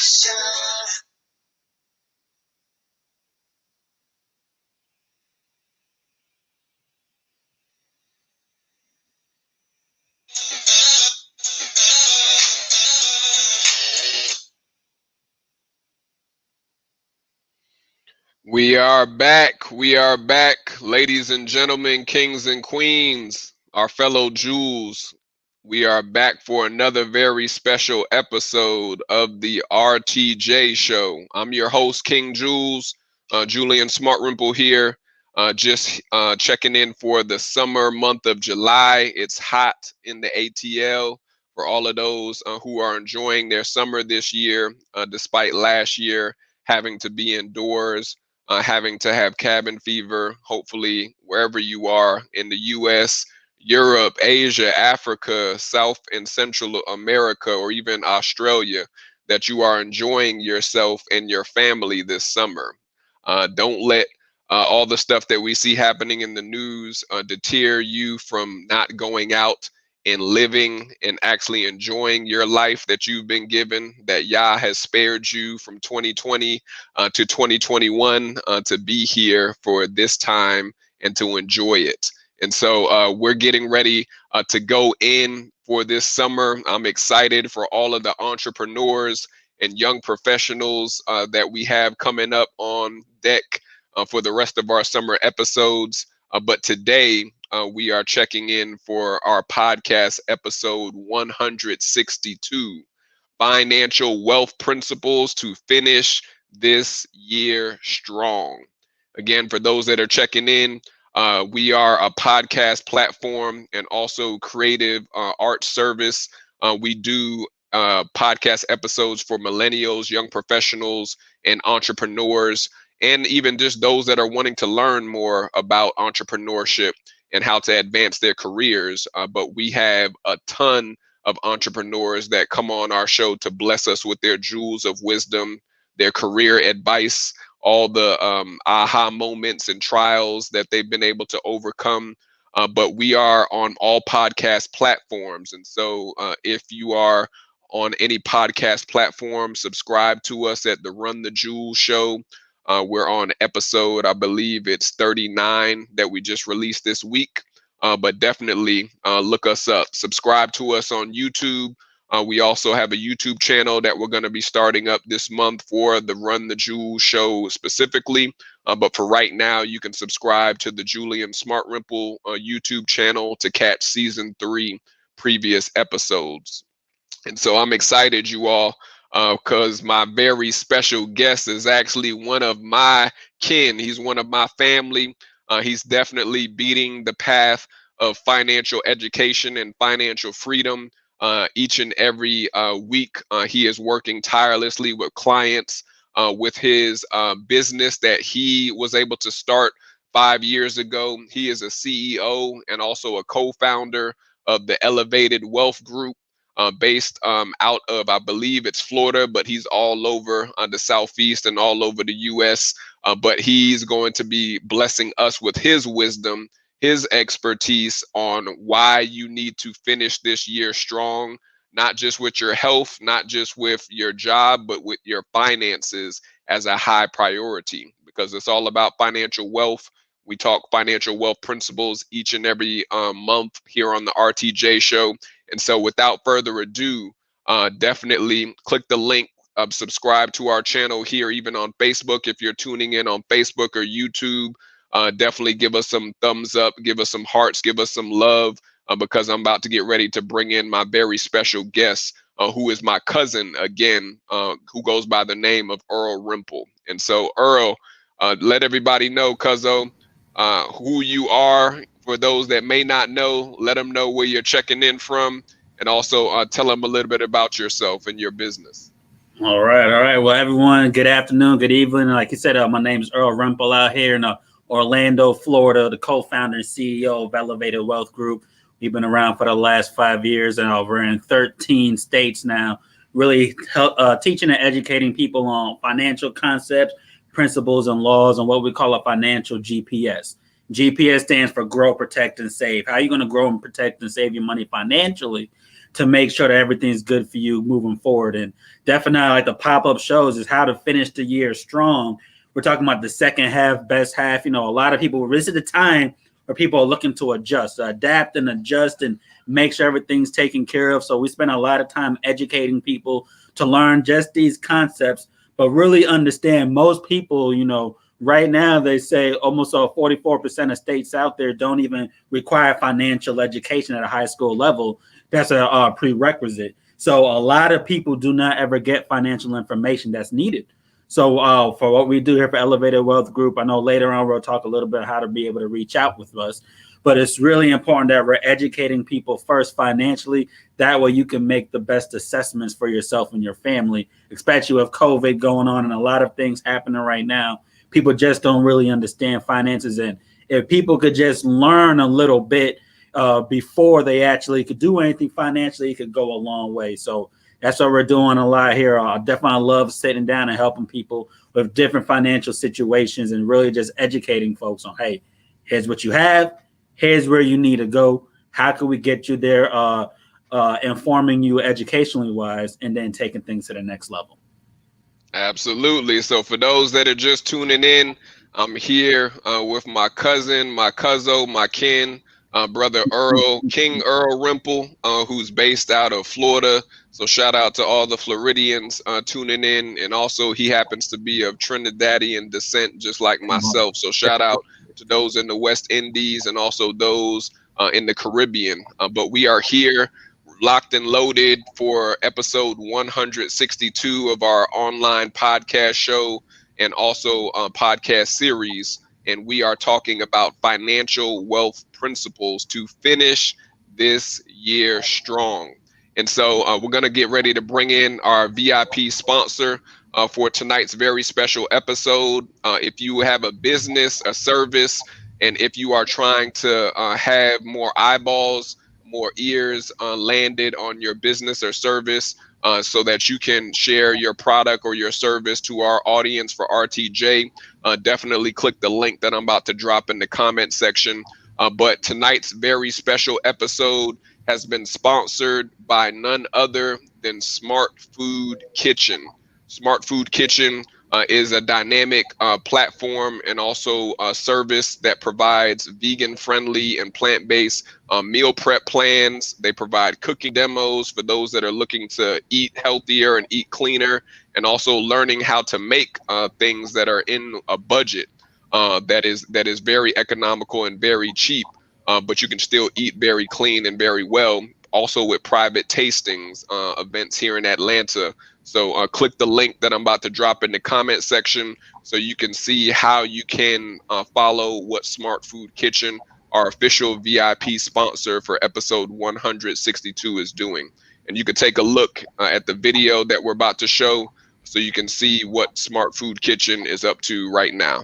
We are back. We are back, ladies and gentlemen, kings and queens, our fellow Jewels. We are back for another very special episode of the RTJ Show. I'm your host, King Jewels, Julian Smartrimple here, just checking in for the summer month of July. It's hot in the ATL for all of those who are enjoying their summer this year, despite last year having to be indoors. Having to have cabin fever, hopefully wherever you are in the US, Europe, Asia, Africa, South and Central America, or even Australia, that you are enjoying yourself and your family this summer. Don't let all the stuff that we see happening in the news deter you from not going out and living and actually enjoying your life that you've been given, that Yah has spared you from 2020 to 2021 to be here for this time and to enjoy it. And so we're getting ready to go in for this summer. I'm excited for all of the entrepreneurs and young professionals that we have coming up on deck for the rest of our summer episodes. But today, we are checking in for our podcast episode 162, Financial Wealth Principles to Finish This Year Strong. Again, for those that are checking in, we are a podcast platform and also creative art service. We do podcast episodes for millennials, young professionals, and entrepreneurs, and even just those that are wanting to learn more about entrepreneurship and how to advance their careers. But we have a ton of entrepreneurs that come on our show to bless us with their jewels of wisdom, their career advice, all the aha moments and trials that they've been able to overcome. But we are on all podcast platforms. And so if you are on any podcast platform, subscribe to us at the Run the Jewelz Show. We're on episode, I believe it's 39 that we just released this week, but definitely look us up. Subscribe to us on YouTube. We also have a YouTube channel that we're going to be starting up this month for the Run the Jewelz Show specifically. But for right now, you can subscribe to the Julian Smartrimple YouTube channel to catch season 3 previous episodes. And so I'm excited, you all, because my very special guest is actually one of my kin. He's one of my family. He's definitely beating the path of financial education and financial freedom each and every week. He is working tirelessly with clients with his business that he was able to start 5 years ago. He is a CEO and also a co-founder of the Elevated Wealth Group. Based out of, I believe it's Florida, but he's all over the Southeast and all over the US. But he's going to be blessing us with his wisdom, his expertise on why you need to finish this year strong, not just with your health, not just with your job, but with your finances as a high priority, because it's all about financial wealth. We talk financial wealth principles each and every month here on the RTJ Show. And so without further ado, definitely click the link, subscribe to our channel here, even on Facebook. If you're tuning in on Facebook or YouTube, definitely give us some thumbs up, give us some hearts, give us some love, because I'm about to get ready to bring in my very special guest, who is my cousin again, who goes by the name of Earl Rimple. And so Earl, let everybody know, cuzzo, who you are. For those that may not know, let them know where you're checking in from, and also tell them a little bit about yourself and your business. All right. Well, everyone, good afternoon, good evening. Like you said, my name is Earl Rimple out here in Orlando, Florida, the co-founder and CEO of Elevated Wealth Group. We've been around for the last 5 years and we're in 13 states now, really teaching and educating people on financial concepts, principles, and laws, and what we call a financial GPS. GPS stands for grow, protect, and save. How are you going to grow and protect and save your money financially? to make sure that everything's good for you moving forward. And definitely like the pop-up shows is how to finish the year strong. We're talking about the second half, best half. You know, a lot of people, this is the time where people are looking to adjust, adapt and adjust and make sure everything's taken care of. So we spend a lot of time educating people to learn just these concepts, but really understand most people, you know, right now they say almost 44% of states out there don't even require financial education at a high school level. That's a prerequisite. So a lot of people do not ever get financial information that's needed. So for what we do here for Elevated Wealth Group, I know later on we'll talk a little bit how to be able to reach out with us. But it's really important that we're educating people first financially. That way you can make the best assessments for yourself and your family, especially with COVID going on and a lot of things happening right now. People just don't really understand finances. And if people could just learn a little bit before they actually could do anything financially, it could go a long way. So that's what we're doing a lot here. I definitely love sitting down and helping people with different financial situations and really just educating folks on, hey, here's what you have. Here's where you need to go. How can we get you there? Informing you educationally wise and then taking things to the next level. Absolutely. So for those that are just tuning in, I'm here with my cousin, my cousin, my kin, brother Earl, King Earl Rimple, who's based out of Florida. So shout out to all the Floridians tuning in. And also he happens to be of Trinidadian descent, just like myself. So shout out to those in the West Indies and also those in the Caribbean. But we are here locked and loaded for episode 162 of our online podcast show and also podcast series. And we are talking about financial wealth principles to finish this year strong. And so we're going to get ready to bring in our VIP sponsor for tonight's very special episode. If you have a business, a service, and if you are trying to have more eyeballs, more ears landed on your business or service so that you can share your product or your service to our audience for RTJ, definitely click the link that I'm about to drop in the comment section. But tonight's very special episode has been sponsored by none other than Smart Food Kitchen. Smart Food Kitchen is a dynamic platform and also a service that provides vegan-friendly and plant-based meal prep plans. They provide cooking demos for those that are looking to eat healthier and eat cleaner, and also learning how to make things that are in a budget that is very economical and very cheap, but you can still eat very clean and very well. Also with private tastings events here in Atlanta. So click the link that I'm about to drop in the comment section so you can see how you can follow what Smart Food Kitchen, our official VIP sponsor for episode 162, is doing. And you can take a look at the video that we're about to show so you can see what Smart Food Kitchen is up to right now.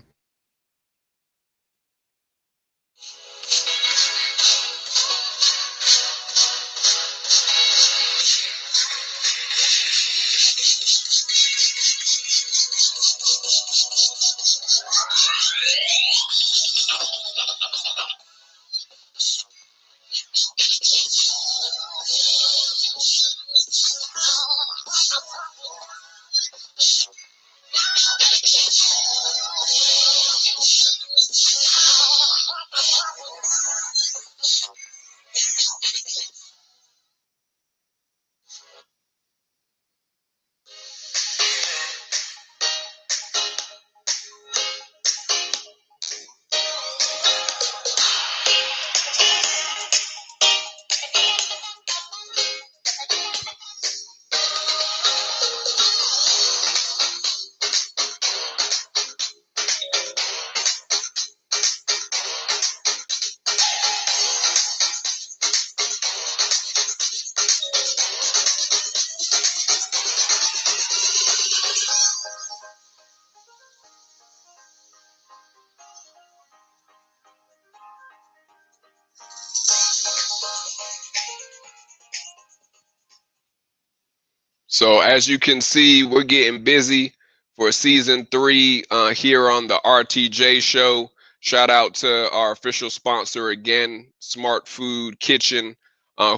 So as you can see, we're getting busy for season 3 here on the RTJ show. Shout out to our official sponsor again, Smart Food Kitchen.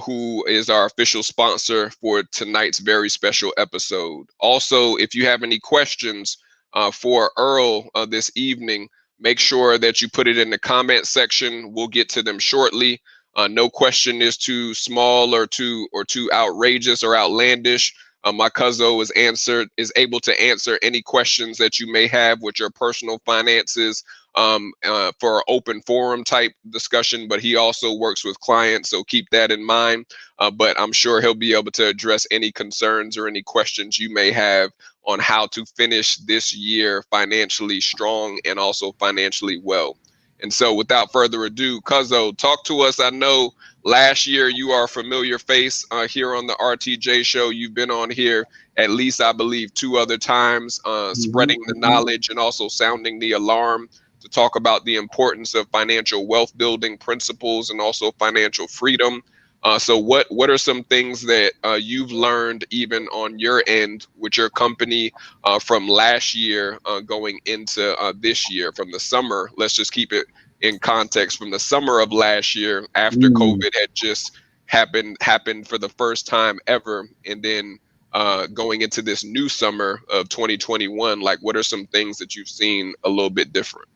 who is our official sponsor for tonight's very special episode. Also, if you have any questions for Earl this evening, make sure that you put it in the comment section. We'll get to them shortly. No question is too small or too outrageous or outlandish. My cousin is able to answer any questions that you may have with your personal finances for open forum type discussion, but he also works with clients, so keep that in mind. But I'm sure he'll be able to address any concerns or any questions you may have on how to finish this year financially strong and also financially well. And so without further ado, Cuzzo, talk to us. I know last year you are a familiar face here on the RTJ show. You've been on here at least, I believe, 2 other times, spreading the knowledge and also sounding the alarm to talk about the importance of financial wealth building principles and also financial freedom. So what are some things that you've learned even on your end with your company from last year going into this year, from the summer? Let's just keep it in context, from the summer of last year after COVID had just happened for the first time ever, and then going into this new summer of 2021. Like, what are some things that you've seen a little bit different?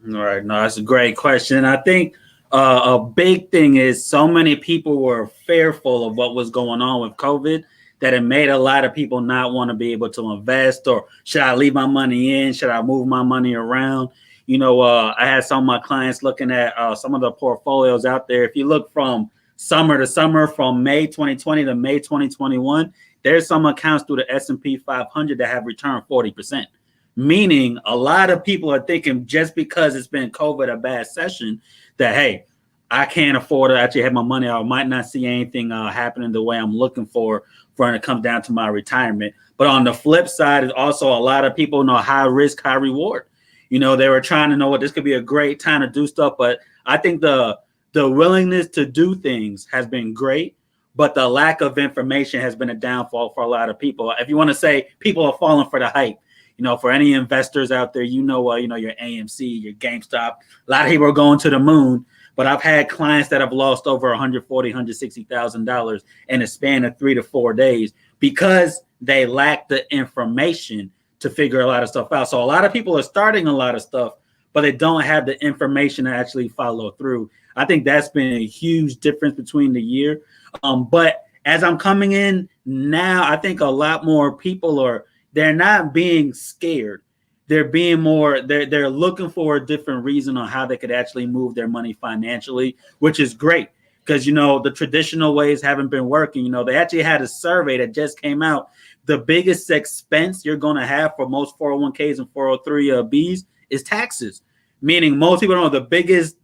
All right, no, that's a great question. I think a big thing is so many people were fearful of what was going on with COVID that it made a lot of people not want to be able to invest, or should I leave my money in? Should I move my money around? You know, I had some of my clients looking at some of the portfolios out there. If you look from summer to summer, from May 2020 to May 2021, there's some accounts through the S&P 500 that have returned 40%. Meaning a lot of people are thinking just because it's been COVID a bad session that, hey, I can't afford to actually have my money. I might not see anything happening the way I'm looking for when it comes down to my retirement. But on the flip side, is also a lot of people know high risk, high reward. You know, they were trying to know what this could be a great time to do stuff. But I think the willingness to do things has been great, but the lack of information has been a downfall for a lot of people. If you want to say people are falling for the hype, you know, for any investors out there, you know, your AMC, your GameStop, a lot of people are going to the moon. But I've had clients that have lost over $140,000, $160,000 in a span of 3 to 4 days because they lack the information to figure a lot of stuff out. So a lot of people are starting a lot of stuff, but they don't have the information to actually follow through. I think that's been a huge difference between the year. But as I'm coming in now, I think a lot more people they're not being scared. They're being more, they're looking for a different reason on how they could actually move their money financially, which is great because, you know, the traditional ways haven't been working. You know, they actually had a survey that just came out. The biggest expense you're going to have for most 401ks and 403Bs is taxes. Meaning most people don't know the biggest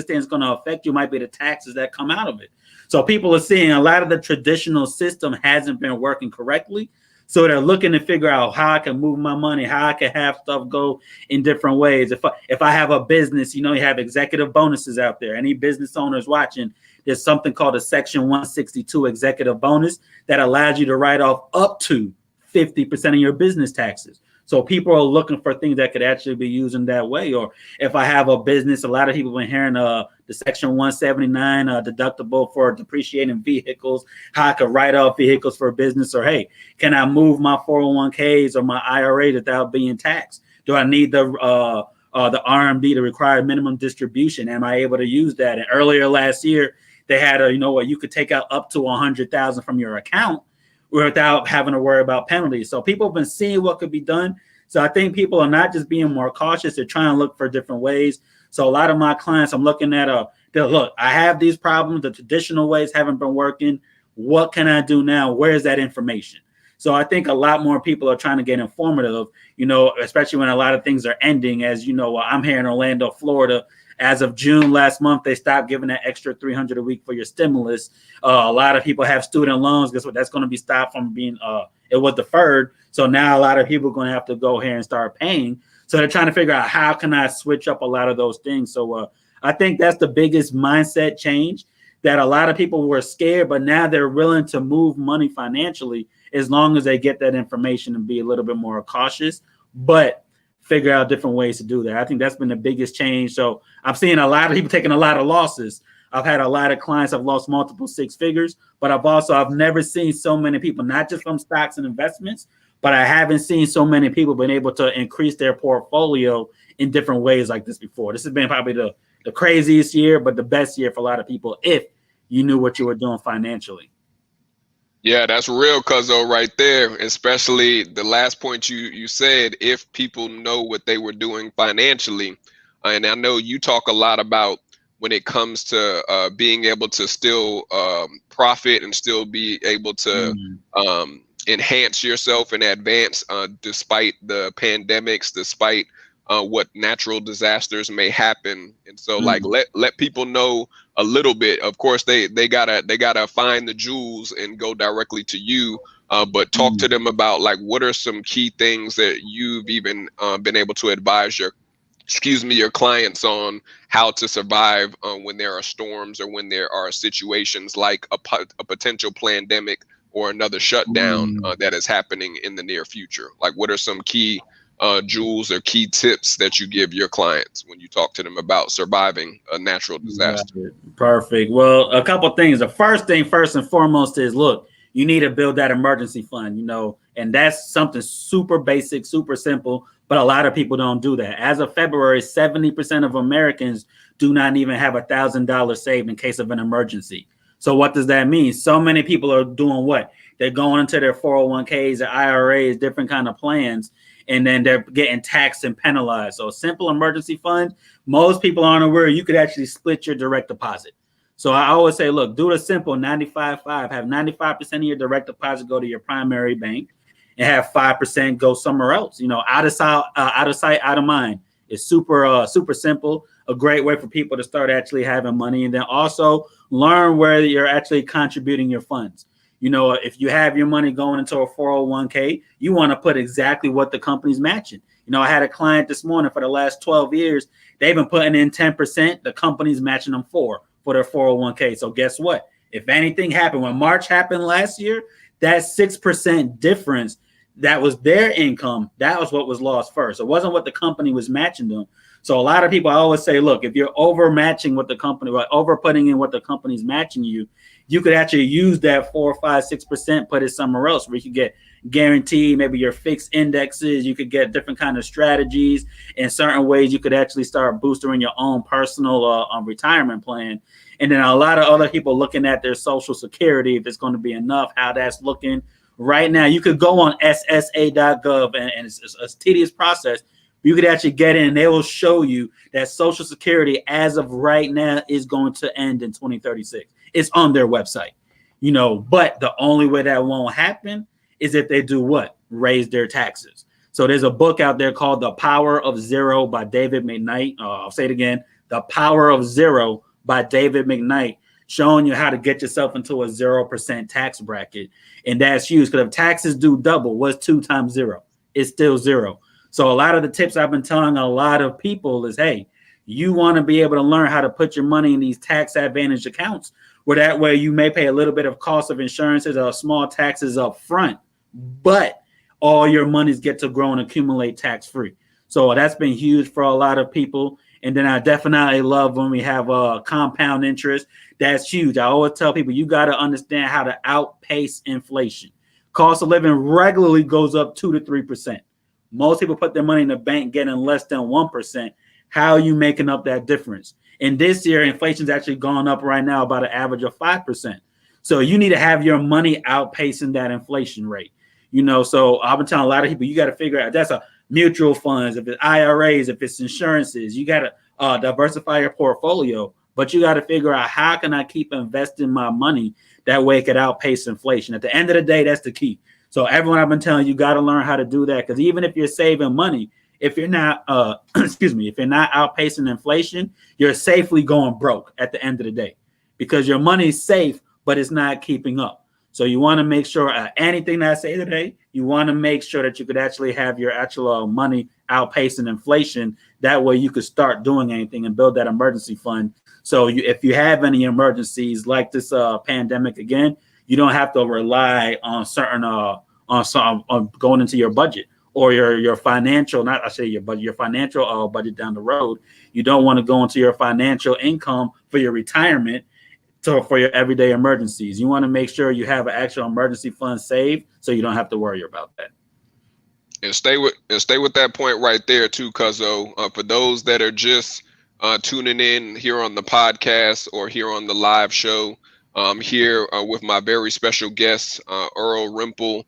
thing that's going to affect you might be the taxes that come out of it. So people are seeing a lot of the traditional system hasn't been working correctly. So they're looking to figure out how I can move my money, how I can have stuff go in different ways. If I have a business, you know, you have executive bonuses out there. Any business owners watching, there's something called a Section 162 executive bonus that allows you to write off up to 50% of your business taxes. So people are looking for things that could actually be used in that way. Or if I have a business, a lot of people have been hearing the Section 179 deductible for depreciating vehicles, how I could write off vehicles for a business, or hey, can I move my 401ks or my IRA without being taxed? Do I need the RMD, the required minimum distribution? Am I able to use that? And earlier last year, they had you could take out up to $100,000 from your account without having to worry about penalties. So people have been seeing what could be done. So I think people are not just being more cautious. They're trying to look for different ways. So a lot of my clients, I'm looking at, look, I have these problems. The traditional ways haven't been working. What can I do now? Where's that information? So I think a lot more people are trying to get informative, you know, especially when a lot of things are ending. As you know, I'm here in Orlando, Florida. As of June last month, they stopped giving that extra $300 a week for your stimulus. A lot of people have student loans. Guess what? That's going to be stopped from being, it was deferred. So now a lot of people are going to have to go here and start paying. So they're trying to figure out how can I switch up a lot of those things. So I think that's the biggest mindset change, that a lot of people were scared, but now they're willing to move money financially as long as they get that information and be a little bit more cautious, but figure out different ways to do that. I think that's been the biggest change. So I'm seeing a lot of people taking a lot of losses, I've had a lot of clients I've lost multiple six figures, but I've never seen so many people, not just from stocks and investments, but I haven't seen so many people been able to increase their portfolio in different ways like this before. This has been probably the craziest year, but the best year for a lot of people if you knew what you were doing financially. Yeah, that's real, cuzzo, right there. Especially the last point you said, if people know what they were doing financially. And I know you talk a lot about when it comes to being able to still profit and still be able to enhance yourself and advance despite the pandemics, despite what natural disasters may happen. And so like let people know a little bit. Of course they gotta find the jewels and go directly to you, but talk to them about like what are some key things that you've even been able to advise your clients on how to survive when there are storms or when there are situations like a potential pandemic or another shutdown that is happening in the near future. Like what are some key jewels or key tips that you give your clients when you talk to them about surviving a natural disaster? Perfect. Well, a couple of things. The first thing, first and foremost, is look, you need to build that emergency fund, and that's something super basic, super simple, but a lot of people don't do that. As of February, 70% of Americans do not even have $1,000 saved in case of an emergency. So what does that mean? So many people are doing what? They're going into their 401ks, their IRAs, different kind of plans, and then they're getting taxed and penalized. So a simple emergency fund, most people aren't aware you could actually split your direct deposit. So I always say, look, do the simple 95-5. Have 95% of your direct deposit go to your primary bank and have 5% go somewhere else. Out of sight, out of mind. It's super simple. A great way for people to start actually having money. And then also learn where you're actually contributing your funds. If you have your money going into a 401k, you want to put exactly what the company's matching. I had a client this morning for the last 12 years. They've been putting in 10%. The company's matching them for their 401k. So guess what? If anything happened, when March happened last year, that 6% difference, that was their income. That was what was lost first. It wasn't what the company was matching them. So a lot of people, I always say, look, if you're over matching what the company, or over putting in what the company's matching you, you could actually use that 4, 5, 6%, put it somewhere else where you could get guaranteed, maybe your fixed indexes. You could get different kind of strategies. In certain ways, you could actually start boosting your own personal retirement plan. And then a lot of other people looking at their Social Security, if it's going to be enough, how that's looking. Right now, you could go on ssa.gov, and it's a tedious process. You could actually get in, and they will show you that Social Security, as of right now, is going to end in 2036. It's on their website, but the only way that won't happen is if they do what? Raise their taxes. So there's a book out there called The Power of Zero by David McKnight. I'll say it again, The Power of Zero by David McKnight, showing you how to get yourself into a 0% tax bracket. And that's huge, because if taxes do double, what's 2 times 0? It's still 0. So a lot of the tips I've been telling a lot of people is, hey, you want to be able to learn how to put your money in these tax advantage accounts, where that way you may pay a little bit of cost of insurances or small taxes up front, but all your monies get to grow and accumulate tax free. So that's been huge for a lot of people. And then I definitely love when we have a compound interest. That's huge. I always tell people, you got to understand how to outpace inflation. Cost of living regularly goes up 2 to 3%. Most people put their money in the bank getting less than 1%. How are you making up that difference? And this year, inflation's actually gone up right now about an average of 5%. So you need to have your money outpacing that inflation rate. So I've been telling a lot of people, you got to figure out, that's a mutual funds, if it's IRAs, if it's insurances, you got to diversify your portfolio, but you got to figure out, how can I keep investing my money that way it could outpace inflation? At the end of the day, that's the key. So everyone, I've been telling you, got to learn how to do that, because even if you're saving money, if you're not, if you're not outpacing inflation, you're safely going broke at the end of the day, because your money's safe, but it's not keeping up. So you want to make sure anything that I say today, you want to make sure that you could actually have your actual money outpacing inflation. That way you could start doing anything and build that emergency fund. So if you have any emergencies like this pandemic again, you don't have to rely on certain on going into your budget, or your financial, not I say your financial budget down the road. You don't want to go into your financial income for your retirement for your everyday emergencies. You want to make sure you have an actual emergency fund saved so you don't have to worry about that. And stay with that point right there too, Cuzzo. For those that are just tuning in here on the podcast or here on the live show, here with my very special guest, Earl Rimple,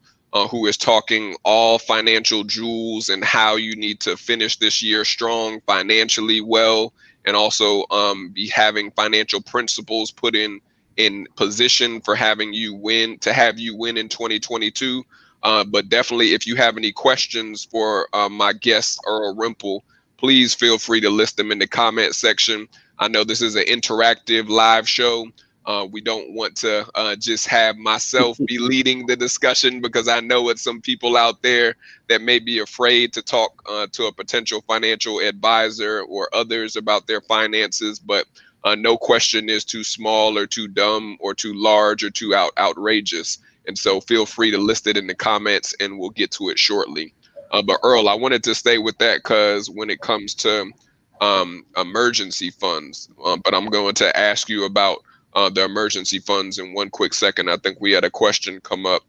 who is talking all financial jewels and how you need to finish this year strong, financially well, and also be having financial principles put in position for having you win in 2022. But definitely, if you have any questions for my guest, Earl Rimple, please feel free to list them in the comment section. I know this is an interactive live show. We don't want to just have myself be leading the discussion, because I know it's some people out there that may be afraid to talk to a potential financial advisor or others about their finances. But no question is too small or too dumb or too large or too outrageous. And so feel free to list it in the comments and we'll get to it shortly. But Earl, I wanted to stay with that because when it comes to emergency funds, but I'm going to ask you about the emergency funds in one quick second. I think we had a question come up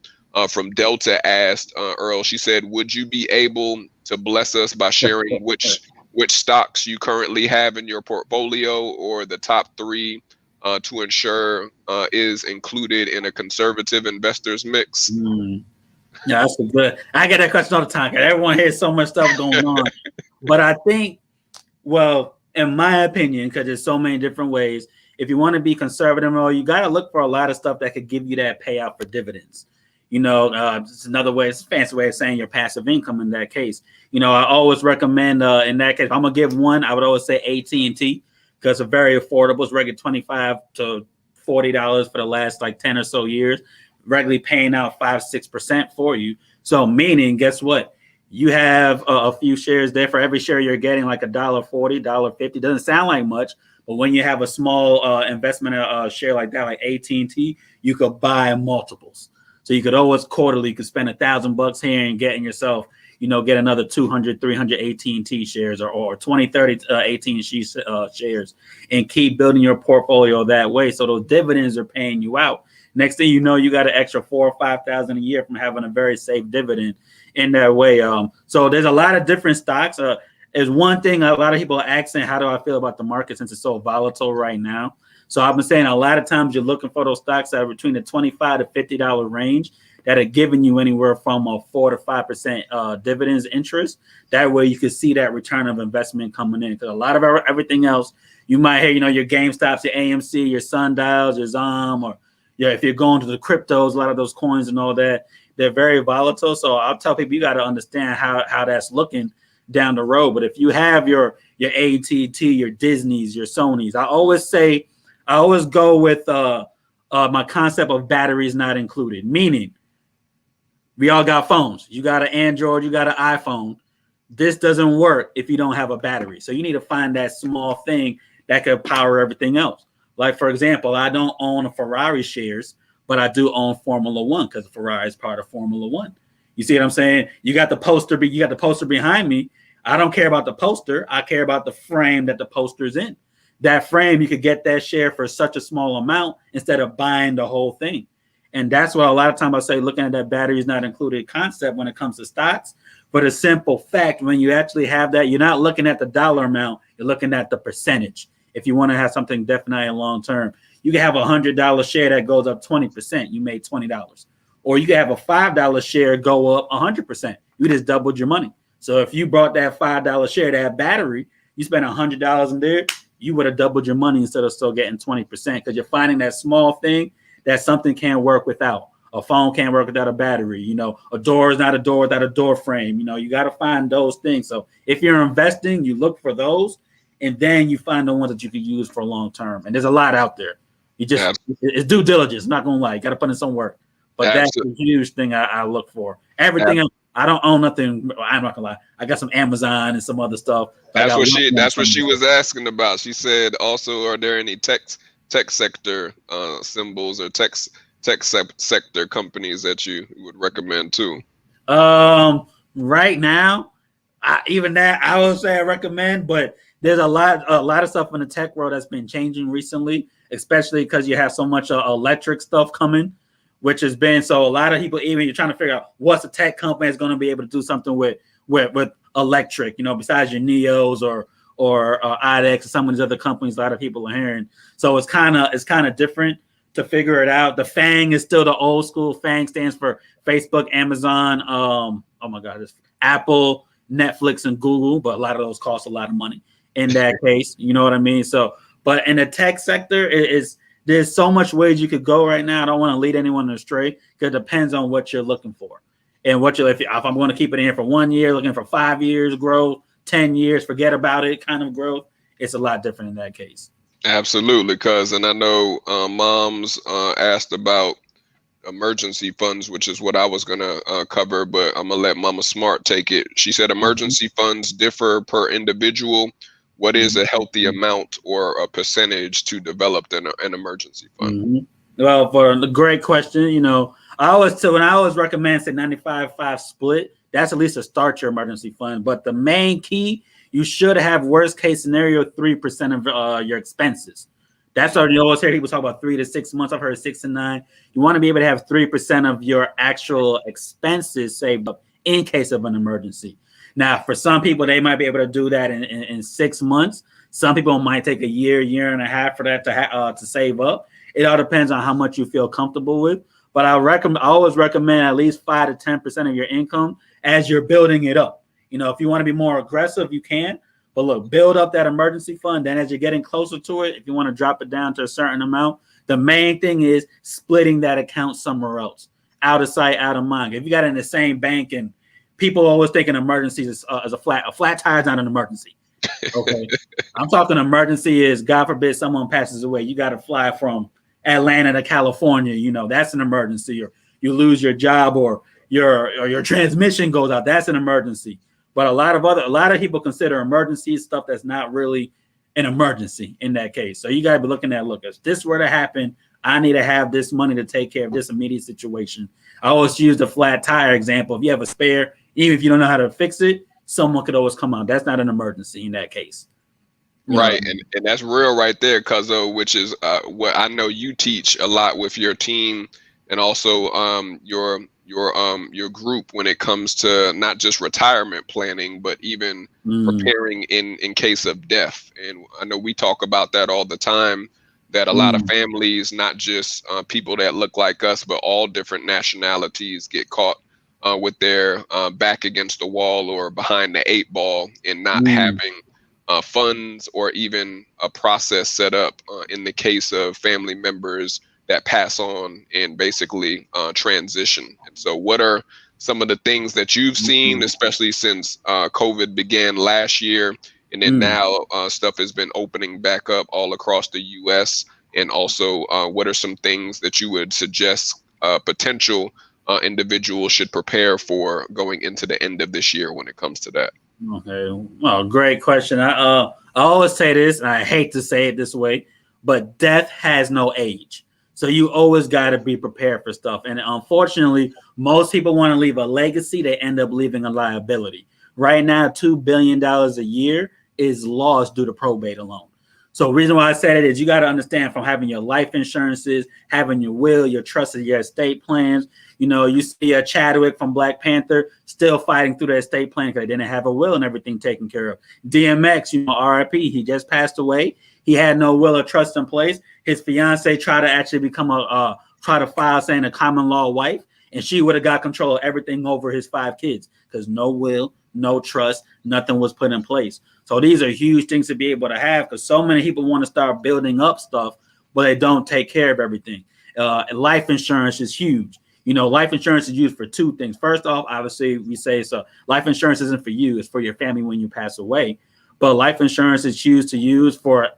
from Delta asked, Earl, she said, would you be able to bless us by sharing which stocks you currently have in your portfolio, or the top 3 to ensure is included in a conservative investor's mix? Yeah, that's good. I get that question all the time. Everyone has so much stuff going on. But I think, well, in my opinion, because there's so many different ways, if you want to be conservative, you got to look for a lot of stuff that could give you that payout for dividends. It's another way, it's a fancy way of saying your passive income in that case. I always recommend in that case, if I'm going to give one, I would always say AT&T, because it's very affordable. It's regular $25 to $40 for the last 10 or so years, regularly paying out 5-6% for you. So meaning, guess what? You have a few shares there. For every share you're getting, like $1.40, $1.50. Doesn't sound like much, but when you have a small investment share like that, like AT&T, you could buy multiples. So you could always quarterly, you could spend $1,000 here and getting yourself, get another 200, 300 AT&T shares or 20, 30 AT&T shares, and keep building your portfolio that way. So those dividends are paying you out. Next thing you know, you got an extra $4,000 or $5,000 a year from having a very safe dividend in that way. So there's a lot of different stocks. Is one thing a lot of people are asking, how do I feel about the market since it's so volatile right now? So I've been saying a lot of times you're looking for those stocks that are between the $25 to $50 range that are giving you anywhere from a 4 to 5% dividends interest. That way you can see that return of investment coming in. Because a lot of everything else, you might hear, your GameStops, your AMC, your Sundials, your ZOM, or if you're going to the cryptos, a lot of those coins and all that, they're very volatile. So I'll tell people you got to understand how that's looking down the road. But if you have your AT&T, your Disneys, your Sonys, I always go with my concept of batteries not included, meaning we all got phones. You got an Android, you got an iPhone. This doesn't work if you don't have a battery. So you need to find that small thing that could power everything else. Like, for example, I don't own a Ferrari shares, but I do own Formula One because Ferrari is part of Formula One. You see what I'm saying? You got the poster behind me. I don't care about the poster. I care about the frame that the poster's in. That frame, you could get that share for such a small amount instead of buying the whole thing. And that's why a lot of times I say looking at that batteries not included concept when it comes to stocks. But a simple fact, when you actually have that, you're not looking at the dollar amount. You're looking at the percentage. If you want to have something definite and long term, you can have a $100 share that goes up 20%. You made $20. Or you can have a $5 share go up 100%. You just doubled your money. So if you brought that $5 share, that battery, you spent $100 in there, you would have doubled your money instead of still getting 20%, because you're finding that small thing that something can't work without. A phone can't work without a battery. A door is not a door without a door frame. You got to find those things. So if you're investing, you look for those, and then you find the ones that you can use for long term. And there's a lot out there. It's due diligence. I'm not gonna lie, you got to put in some work. But that's a huge thing I look for. Everything else, I don't own nothing. I'm not gonna lie. I got some Amazon and some other stuff. That's what she was asking about. She said, also, are there any tech sector symbols or tech sector companies that you would recommend too? right now, even that I would say I recommend, but there's a lot of stuff in the tech world that's been changing recently, especially because you have so much electric stuff coming, which has been so a lot of people, even you're trying to figure out what's a tech company that's going to be able to do something with electric, besides your Neos or IDEX or some of these other companies a lot of people are hearing. So it's kind of different to figure it out. The FANG is still the old school. FANG stands for Facebook, Amazon, oh my God, it's Apple, Netflix, and Google, but a lot of those cost a lot of money in that case. You know what I mean? So, but in the tech sector, there's so much ways you could go right now. I don't want to lead anyone astray because it depends on what you're looking for. And if I'm going to keep it in here for 1 year, looking for 5 years growth, 10 years, forget about it kind of growth, it's a lot different in that case. Absolutely, and I know moms asked about emergency funds, which is what I was going to cover, but I'm going to let Mama Smart take it. She said emergency funds differ per individual. What is a healthy amount or a percentage to develop an emergency fund? Well, for the great question, I always recommend say 95-5 split. That's at least to start your emergency fund. But the main key, you should have worst case scenario 3% of your expenses. That's what you always hear people talk about 3 to 6 months. I've heard 6 to 9. You want to be able to have 3% of your actual expenses saved up in case of an emergency. Now, for some people, they might be able to do that in 6 months. Some people might take a year and a half for that to save up. It all depends on how much you feel comfortable with. But I always recommend at least 5 to 10% of your income as you're building it up. If you want to be more aggressive, you can. But look, build up that emergency fund. Then as you're getting closer to it, if you want to drop it down to a certain amount, the main thing is splitting that account somewhere else. Out of sight, out of mind. If you got it in the same bank and people always think an emergency is a flat tire is not an emergency. Okay. I'm talking emergency is, God forbid, someone passes away. You got to fly from Atlanta to California. That's an emergency. Or you lose your job or your transmission goes out. That's an emergency. But a lot of people consider emergency stuff that's not really an emergency in that case. So you got to be looking at, look, if this were to happen, I need to have this money to take care of this immediate situation. I always use the flat tire example. If you have a spare, even if you don't know how to fix it, someone could always come out. That's not an emergency in that case. Right. And that's real right there, Cuzzo, which is what I know you teach a lot with your team and also your group when it comes to not just retirement planning, but even preparing in case of death. And I know we talk about that all the time, that a lot of families, not just people that look like us, but all different nationalities get caught with their back against the wall or behind the 8 ball and not having funds or even a process set up in the case of family members that pass on and basically transition. And so what are some of the things that you've seen, especially since COVID began last year, and then now stuff has been opening back up all across the US? And also, what are some things that you would suggest potential individuals should prepare for going into the end of this year when it comes to that? Okay, well, great question. I always say this, and I hate to say it this way, but death has no age. So you always got to be prepared for stuff. And unfortunately, most people want to leave a legacy. They end up leaving a liability. Right now, $2 billion a year is lost due to probate alone. So the reason why I said it is you got to understand from having your life insurances, having your will, your trust, your estate plans. You see a Chadwick from Black Panther still fighting through their estate plan because they didn't have a will and everything taken care of. DMX, RIP, he just passed away. He had no will or trust in place. His fiance tried to actually become try to file saying a common law wife, and she would have got control of everything over his 5 kids because no will, no trust, nothing was put in place. So these are huge things to be able to have because so many people want to start building up stuff, but they don't take care of everything. Life insurance is huge. Life insurance is used for 2 things. First off, obviously, we say so. Life insurance isn't for you; it's for your family when you pass away. But life insurance is used for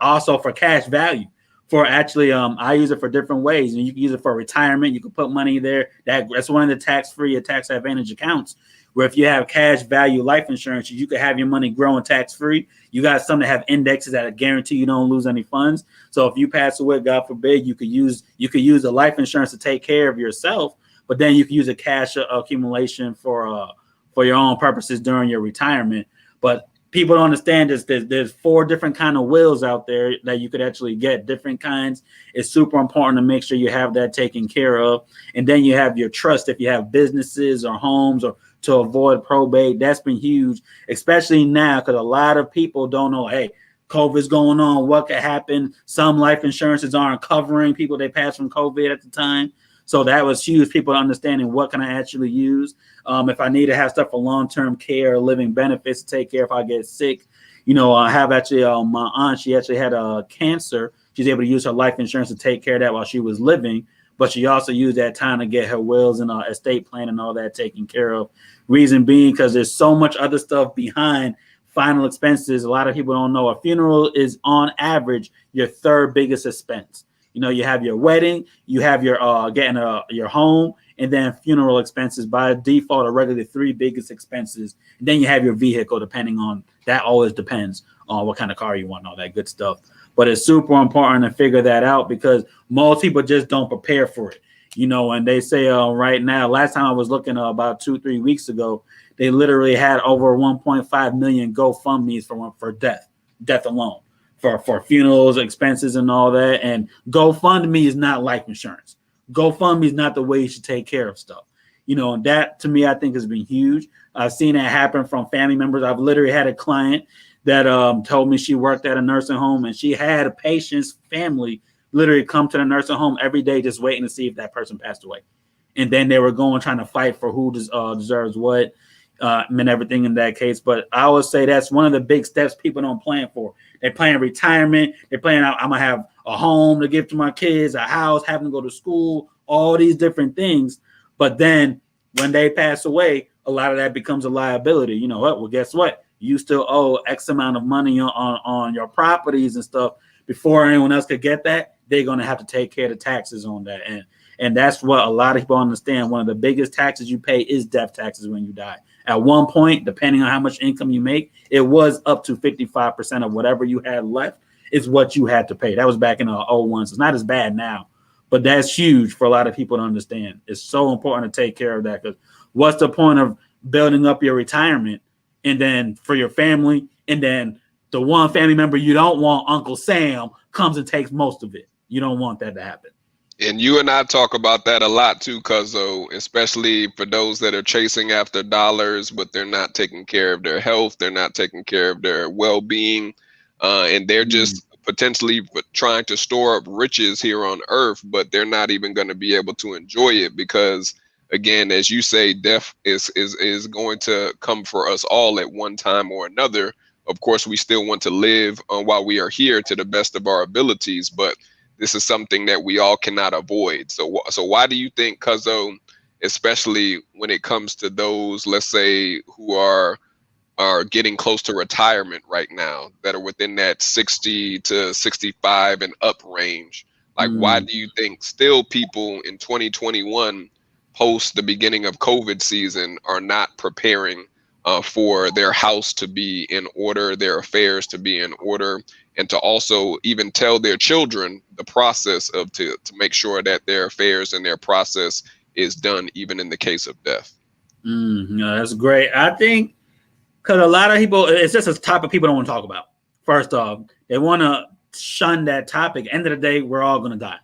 cash value. For actually, I use it for different ways. And you can use it for retirement. You can put money there. That's one of the tax-free or tax advantage accounts. Where if you have cash value life insurance, you could have your money growing tax-free. You got some that have indexes that guarantee you don't lose any funds. So if you pass away, God forbid, you could use the life insurance to take care of yourself. But then you can use a cash accumulation for for your own purposes during your retirement. But people don't understand this. There's 4 different kind of wills out there that you could actually get, different kinds. It's super important to make sure you have that taken care of. And then you have your trust if you have businesses or homes, or to avoid probate. That's been huge, especially now, because a lot of people don't know, hey, COVID's going on, what could happen? Some life insurances aren't covering people they passed from COVID at the time. So that was huge. People understanding what can I actually use. If I need to have stuff for long-term care or living benefits to take care if I get sick. I have actually my aunt, she actually had a cancer. She's able to use her life insurance to take care of that while she was living. But she also used that time to get her wills and estate plan and all that taken care of. Reason being, because there's so much other stuff behind final expenses. A lot of people don't know a funeral is on average your 3rd biggest expense. You have your wedding, you have your getting your home, and then funeral expenses by default are regularly 3 biggest expenses. And then you have your vehicle, depending on that. Always depends on what kind of car you want, all that good stuff. But it's super important to figure that out, because most people just don't prepare for it. And they say right now, last time I was looking about 2-3 weeks ago, they literally had over 1.5 million GoFundMe's for death alone, for funerals, expenses, and all that. And GoFundMe is not life insurance. GoFundMe is not the way you should take care of stuff. And that to me, I think has been huge. I've seen it happen from family members. I've literally had a client that told me she worked at a nursing home, and she had a patient's family literally come to the nursing home every day just waiting to see if that person passed away. And then they were trying to fight for who deserves what and everything in that case. But I would say that's one of the big steps people don't plan for. They plan retirement. They plan out, I'm going to have a home to give to my kids, a house, having to go to school, all these different things. But then when they pass away, a lot of that becomes a liability. You know what? Well, guess what? You still owe X amount of money on your properties and stuff. Before anyone else could get that, they're going to have to take care of the taxes on that. And that's what a lot of people understand. One of the biggest taxes you pay is death taxes when you die. At one point, depending on how much income you make, it was up to 55% of whatever you had left is what you had to pay. That was back in 01, so it's not as bad now. But that's huge for a lot of people to understand. It's so important to take care of that, because what's the point of building up your retirement and then for your family, and then the one family member you don't want, Uncle Sam, comes and takes most of it? You don't want that to happen. And you and I talk about that a lot too, Cuzzo, especially for those that are chasing after dollars, but they're not taking care of their health. They're not taking care of their well-being. And they're just potentially trying to store up riches here on earth, but they're not even going to be able to enjoy it because, again, as you say, death is going to come for us all at one time or another. Of course, we still want to live while we are here to the best of our abilities, but this is something that we all cannot avoid. So why do you think, Cuzzo, especially when it comes to those, let's say, who are getting close to retirement right now, that are within that 60 to 65 and up range, like why do you think still people in 2021, post the beginning of COVID season, are not preparing for their house to be in order, their affairs to be in order, and to also even tell their children the process of to make sure that their affairs and their process is done, even in the case of death? No, that's great. I think because a lot of people, it's just a topic people don't want to talk about. First off, they want to shun that topic. End of the day, we're all going to die.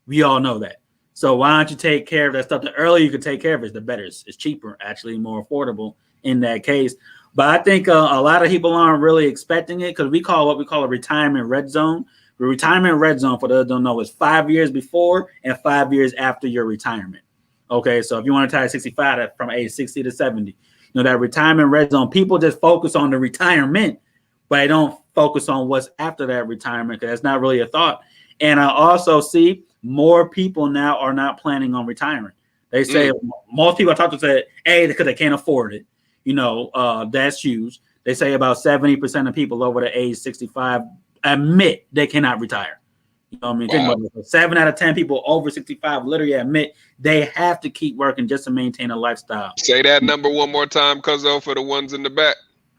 We all know that. So why don't you take care of that stuff? The earlier you can take care of it, the better. It's cheaper, actually more affordable in that case. But I think a lot of people aren't really expecting it, because we call what we call a retirement red zone. The retirement red zone, for those who don't know, is 5 years before and 5 years after your retirement. Okay, so if you want to retire at 65, from age 60 to 70, you know, that retirement red zone, people just focus on the retirement, but they don't focus on what's after that retirement, because that's not really a thought. And I also see more people now are not planning on retiring. They say most people I talk to say, hey, because they can't afford it. You know, that's huge. They say about 70% of people over the age 65 admit they cannot retire. You know what I mean? Wow. Think about it. 7 out of 10 people over 65 literally admit they have to keep working just to maintain a lifestyle. Say that number one more time, Cuzzo, for the ones in the back.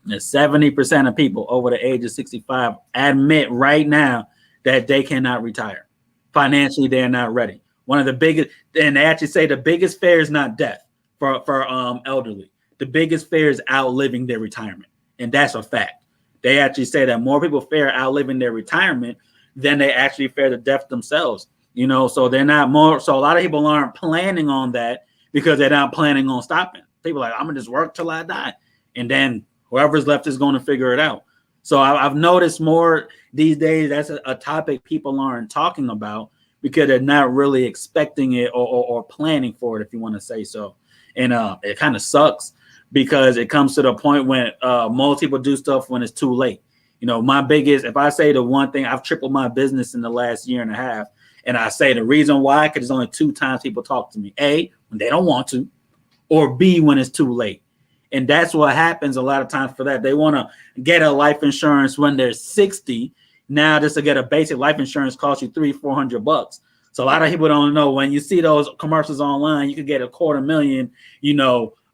70% of people over the age of 65 admit right now that they cannot retire. Financially, they're not ready. One of the biggest, and they actually say the biggest fear is not death for elderly. the biggest fear is outliving their retirement. And that's a fact. They actually say that more people fear outliving their retirement than they actually fear the death themselves. So they're not more. So a lot of people aren't planning on that because they're not planning on stopping. People are like, I'm going to just work till I die. And then whoever's left is going to figure it out. So I've noticed more these days. That's a topic people aren't talking about because they're not really expecting it or planning for it, if you want to say so. And it kind of sucks because it comes to the point when most people do stuff when it's too late. My biggest, if I say the one thing, I've tripled my business in the last year and a half. And I say the reason why, because there's only 2 times people talk to me. A, when they don't want to, or B, when it's too late. And that's what happens a lot of times for that. They want to get a life insurance when they're 60. Now, just to get a basic life insurance costs you $300-400. So a lot of people don't know, when you see those commercials online, you could get $250,000,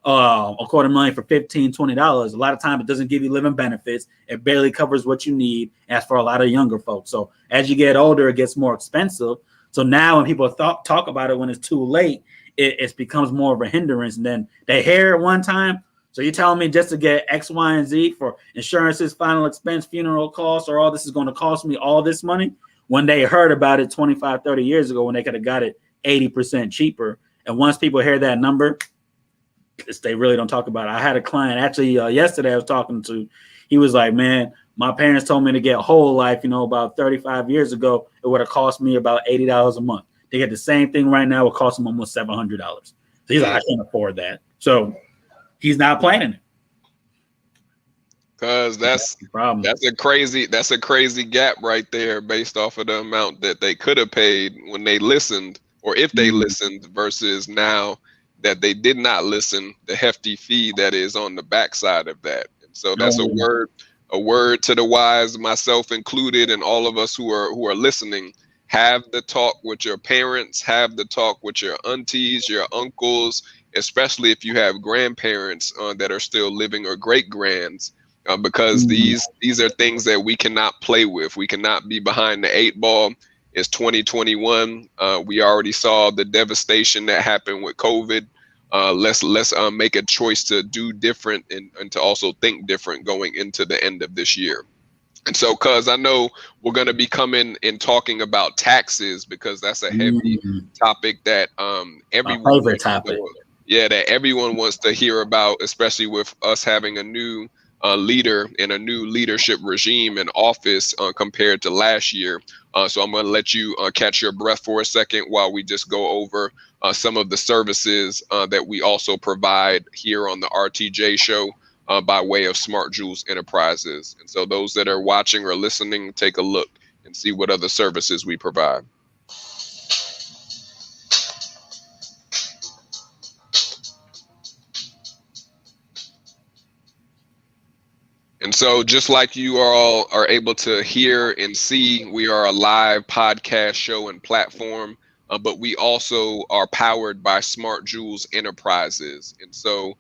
$250,000 for $15-20. A lot of times it doesn't give you living benefits. It barely covers what you need. As for a lot of younger folks. So as you get older, it gets more expensive. So now when people talk about it when it's too late, it becomes more of a hindrance. And then they hear it one time. So you're telling me just to get X, Y, and Z for insurances, final expense, funeral costs, or all this is going to cost me all this money? When they heard about it 25, 30 years ago, when they could have got it 80% cheaper. And once people hear that number, they really don't talk about it. I had a client actually yesterday I was talking to. He was like, man, my parents told me to get whole life, about 35 years ago. It would have cost me about $80 a month. They get the same thing right now. It would cost them almost $700. So he's like, I can't afford that. So he's not planning it. Because that's a crazy gap right there based off of the amount that they could have paid when they listened, or if they listened, versus now that they did not listen, the hefty fee that is on the backside of that. And so that's a word to the wise, myself included, and all of us who are listening. Have the talk with your parents, have the talk with your aunties, your uncles, especially if you have grandparents that are still living, or great grands. Because these are things that we cannot play with. We cannot be behind the 8 ball. It's 2021. We already saw the devastation that happened with COVID. Let's make a choice to do different and to also think different going into the end of this year. And so, cuz I know we're going to be coming and talking about taxes, because that's a heavy topic that everyone that everyone wants to hear about, especially with us having a new leader and a new leadership regime in office compared to last year. So I'm going to let you catch your breath for a second while we just go over some of the services that we also provide here on the RTJ show by way of Smart Jewelz Enterprises. And so those that are watching or listening, take a look and see what other services we provide. And so just like you all are able to hear and see, we are a live podcast show and platform, but we also are powered by Smart Jewelz Enterprises. And so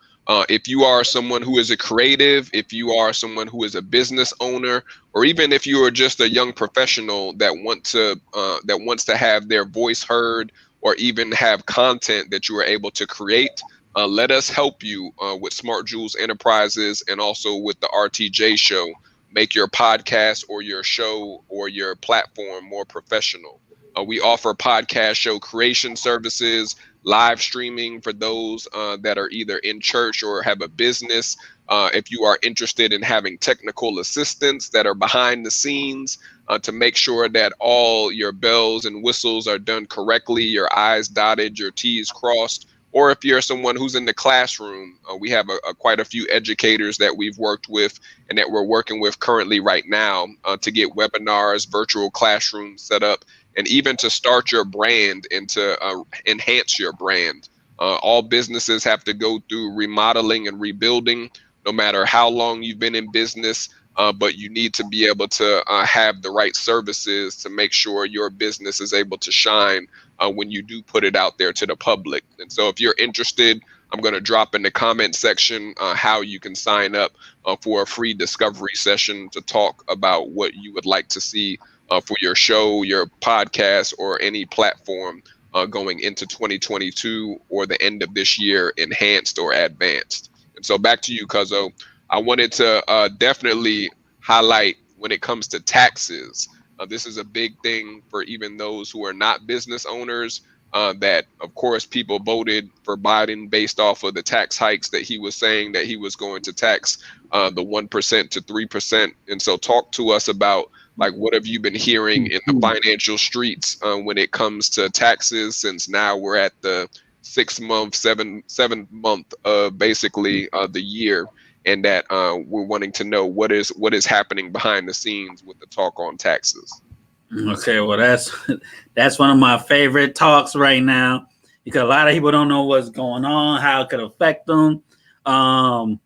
if you are someone who is a creative, if you are someone who is a business owner, or even if you are just a young professional that wants to have their voice heard, or even have content that you are able to create, let us help you with Smart Jewelz Enterprises and also with the RTJ show. Make your podcast or your show or your platform more professional. We offer podcast show creation services, live streaming for those that are either in church or have a business. If you are interested in having technical assistants that are behind the scenes to make sure that all your bells and whistles are done correctly, your I's dotted, your T's crossed. Or if you're someone who's in the classroom, we have quite a few educators that we've worked with and that we're working with currently right now to get webinars, virtual classrooms set up, and even to start your brand and to enhance your brand. All businesses have to go through remodeling and rebuilding, no matter how long you've been in business, but you need to be able to have the right services to make sure your business is able to shine when you do put it out there to the public. And so if you're interested, I'm going to drop in the comment section how you can sign up for a free discovery session to talk about what you would like to see for your show, your podcast, or any platform going into 2022 or the end of this year, enhanced or advanced. So back to you, Cuzzo. I wanted to definitely highlight when it comes to taxes. This is a big thing for even those who are not business owners. That, of course, people voted for Biden based off of the tax hikes that he was saying that he was going to tax the 1% to 3%. And so talk to us about, like, what have you been hearing in the financial streets when it comes to taxes, since now we're at the 6 month, seventh month of basically the year, and that we're wanting to know what is happening behind the scenes with the talk on taxes. Okay, well, that's one of my favorite talks right now, because a lot of people don't know what's going on, how it could affect them. I'm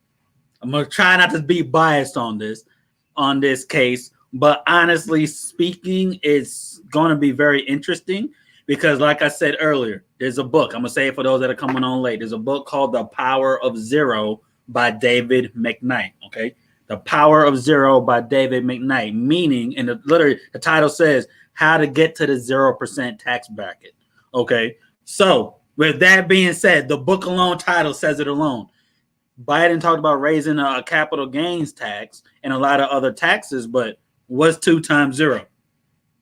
gonna try not to be biased on this case, but honestly speaking, it's going to be very interesting because, like I said earlier, there's a book. I'm gonna say it for those that are coming on late. There's a book called The Power of Zero by David McKnight. Okay. The Power of Zero by David McKnight, meaning, and literally the title says, how to get to the 0% tax bracket. Okay. So with that being said, the book alone title says it alone. Biden talked about raising a capital gains tax and a lot of other taxes, but what's 2 times 0?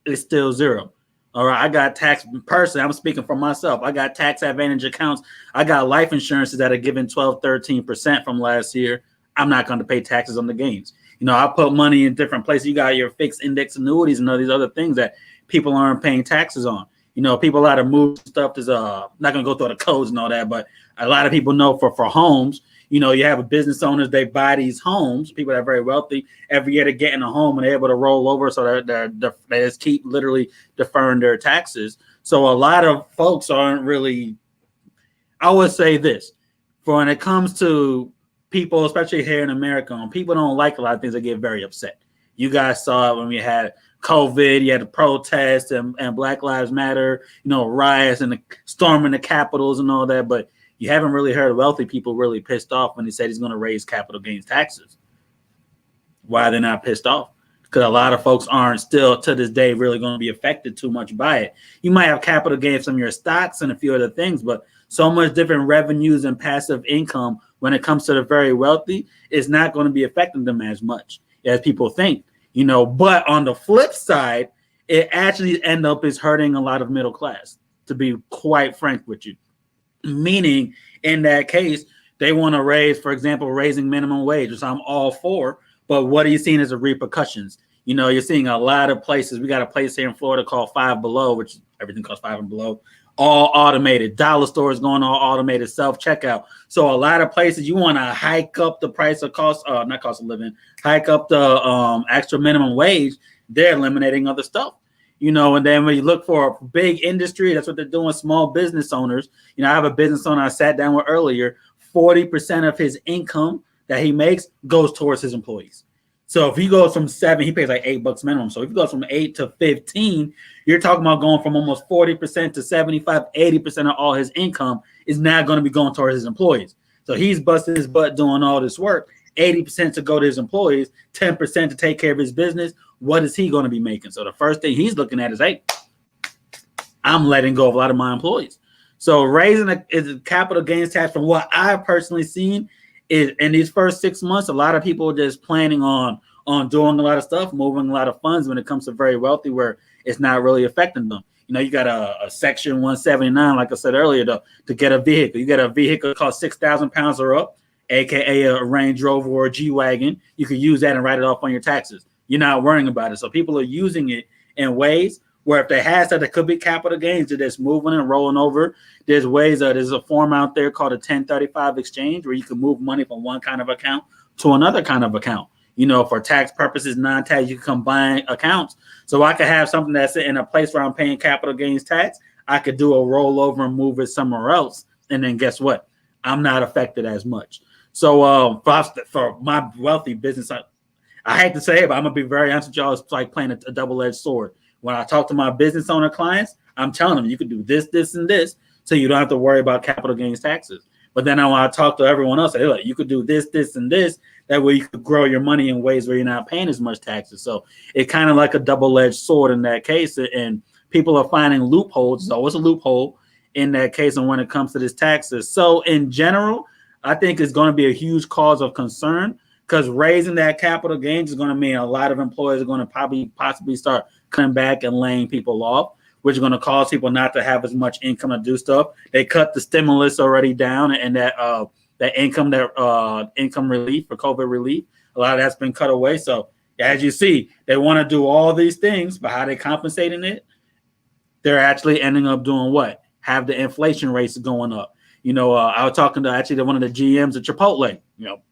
It's still 0. All right. I got tax personally. I'm speaking for myself. I got tax advantage accounts. I got life insurances that are giving 12, 13% from last year. I'm not going to pay taxes on the gains. You know, I put money in different places. You got your fixed index annuities and all these other things that people aren't paying taxes on. You know, people a lot of move stuff. There's not going to go through the codes and all that, but a lot of people know for homes, you know, you have a business owners, they buy these homes, people that are very wealthy, every year they're getting a home and they're able to roll over, so they just keep literally deferring their taxes. So a lot of folks aren't really, I would say this, for when it comes to people, especially here in America, when people don't like a lot of things, they get very upset. You guys saw it when we had COVID, you had the protests and Black Lives Matter, you know, riots and the storming the capitals and all that, but you haven't really heard wealthy people really pissed off when he said he's going to raise capital gains taxes. Why they're not pissed off? Because a lot of folks aren't still to this day really going to be affected too much by it. You might have capital gains from your stocks and a few other things, but so much different revenues and passive income when it comes to the very wealthy is not going to be affecting them as much as people think, you know. But on the flip side, it actually end up is hurting a lot of middle class, to be quite frank with you. Meaning, in that case, they want to raise, for example, raising minimum wage, which I'm all for. But what are you seeing as the repercussions? You know, you're seeing a lot of places. We got a place here in Florida called Five Below, which everything costs $5 and below. All automated. Dollar stores going all automated, self-checkout. So a lot of places you want to hike up the price of not cost of living, hike up the extra minimum wage. They're eliminating other stuff. You know, and then when you look for a big industry, that's what they're doing. Small business owners. You know, I have a business owner I sat down with earlier. 40% of his income that he makes goes towards his employees. So if he goes from 7, he pays like $8 minimum. So if he goes from 8 to 15, you're talking about going from almost 40% to 75, 80% of all his income is now going to be going towards his employees. So he's busting his butt doing all this work. 80% to go to his employees, 10% to take care of his business. What is he going to be making? So the first thing he's looking at is, hey, I'm letting go of a lot of my employees. So raising a capital gains tax, from what I've personally seen, is in these first 6 months, a lot of people are just planning on doing a lot of stuff, moving a lot of funds when it comes to very wealthy, where it's not really affecting them. You know, you got a section 179, like I said earlier, to get a vehicle. You get a vehicle that costs 6,000 pounds or up, aka a Range Rover or a G-Wagon. You can use that and write it off on your taxes. You're not worrying about it. So people are using it in ways where if they had stuff that could be capital gains, they're just moving and rolling over. There's ways, there's a form out there called a 1035 exchange where you can move money from one kind of account to another kind of account. You know, for tax purposes, non-tax, you can combine accounts. So I could have something that's in a place where I'm paying capital gains tax. I could do a rollover and move it somewhere else. And then guess what? I'm not affected as much. So for my wealthy business, I hate to say it, but I'm going to be very honest with y'all. It's like playing a double-edged sword. When I talk to my business owner clients, I'm telling them you can do this, this, and this, so you don't have to worry about capital gains taxes. But then when I talk to everyone else, I say, look, you could do this, this, and this. That way you could grow your money in ways where you're not paying as much taxes. So it's kind of like a double-edged sword in that case. And people are finding loopholes. There's always a loophole in that case and when it comes to this taxes. So in general, I think it's going to be a huge cause of concern because raising that capital gains is going to mean a lot of employers are going to possibly start coming back and laying people off, which is going to cause people not to have as much income to do stuff. They cut the stimulus already down, and that income relief for COVID relief, a lot of that's been cut away. So as you see, they want to do all these things, but how they compensating it? They're actually ending up doing what? Have the inflation rates going up. I was talking to one of the GMs at Chipotle.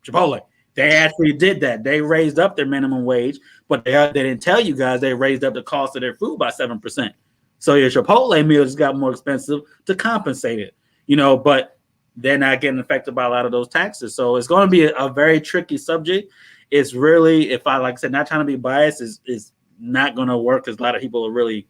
Chipotle. They actually did that. They raised up their minimum wage, but they didn't tell you guys they raised up the cost of their food by 7%. So your Chipotle meals got more expensive to compensate it. But they're not getting affected by a lot of those taxes. So it's going to be a very tricky subject. It's really, like I said, not trying to be biased, is not going to work because a lot of people are really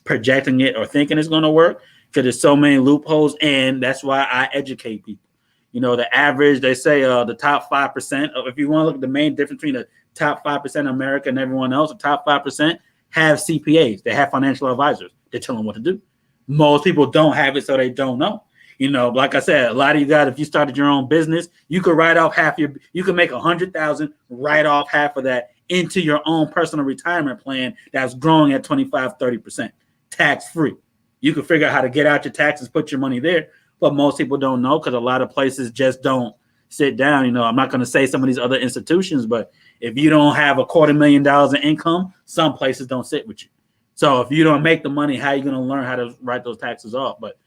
projecting it or thinking it's going to work because there's so many loopholes, and that's why I educate people. The average, they say the top 5%, if you want to look at the main difference between the top 5% of America and everyone else, the top 5% have CPAs. They have financial advisors. They tell them what to do. Most people don't have it, so they don't know. Like I said, a lot of you guys, if you started your own business, you could write off you could make $100,000, write off half of that into your own personal retirement plan that's growing at 25-30%, tax free. You can figure out how to get out your taxes, put your money there. But most people don't know because a lot of places just don't sit down. I'm not going to say some of these other institutions, but if you don't have $250,000 in income, some places don't sit with you. So if you don't make the money, how are you going to learn how to write those taxes off? But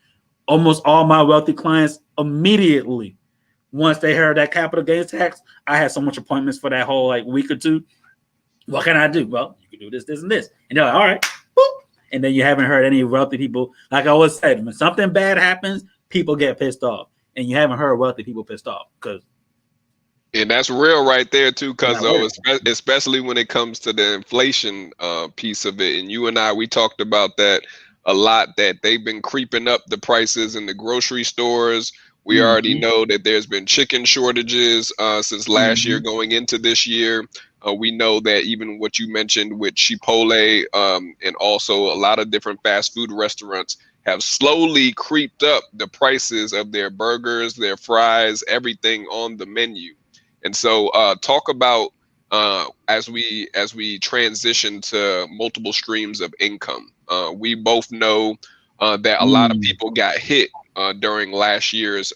almost all my wealthy clients immediately, once they heard that capital gains tax, I had so much appointments for that whole week or two. What can I do? Well, you can do this, this, and this. And they're like, all right. Boop. And then you haven't heard any wealthy people. Like I always said, when something bad happens, people get pissed off, and you haven't heard wealthy people pissed off and that's real right there too, because especially when it comes to the inflation piece of it. And you and I, we talked about that a lot, that they've been creeping up the prices in the grocery stores. We already know that there's been chicken shortages since last year going into this year. We know that even what you mentioned with Chipotle and also a lot of different fast food restaurants have slowly creeped up the prices of their burgers, their fries, everything on the menu. And so talk about as we transition to multiple streams of income. We both know that a lot of people got hit during last year's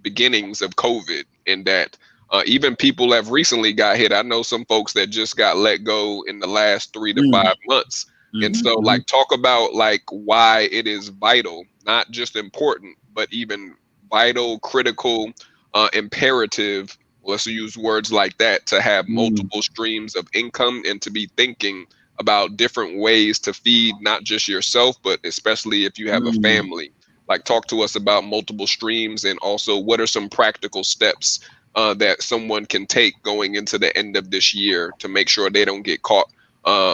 beginnings of COVID, and that even people have recently got hit. I know some folks that just got let go in the last 3 to 5 months. And so talk about why it is vital, not just important, but even vital, critical, imperative. Let's use words like that, to have multiple streams of income and to be thinking about different ways to feed not just yourself, but especially if you have a family. Talk to us about multiple streams, and also what are some practical steps that someone can take going into the end of this year to make sure they don't get caught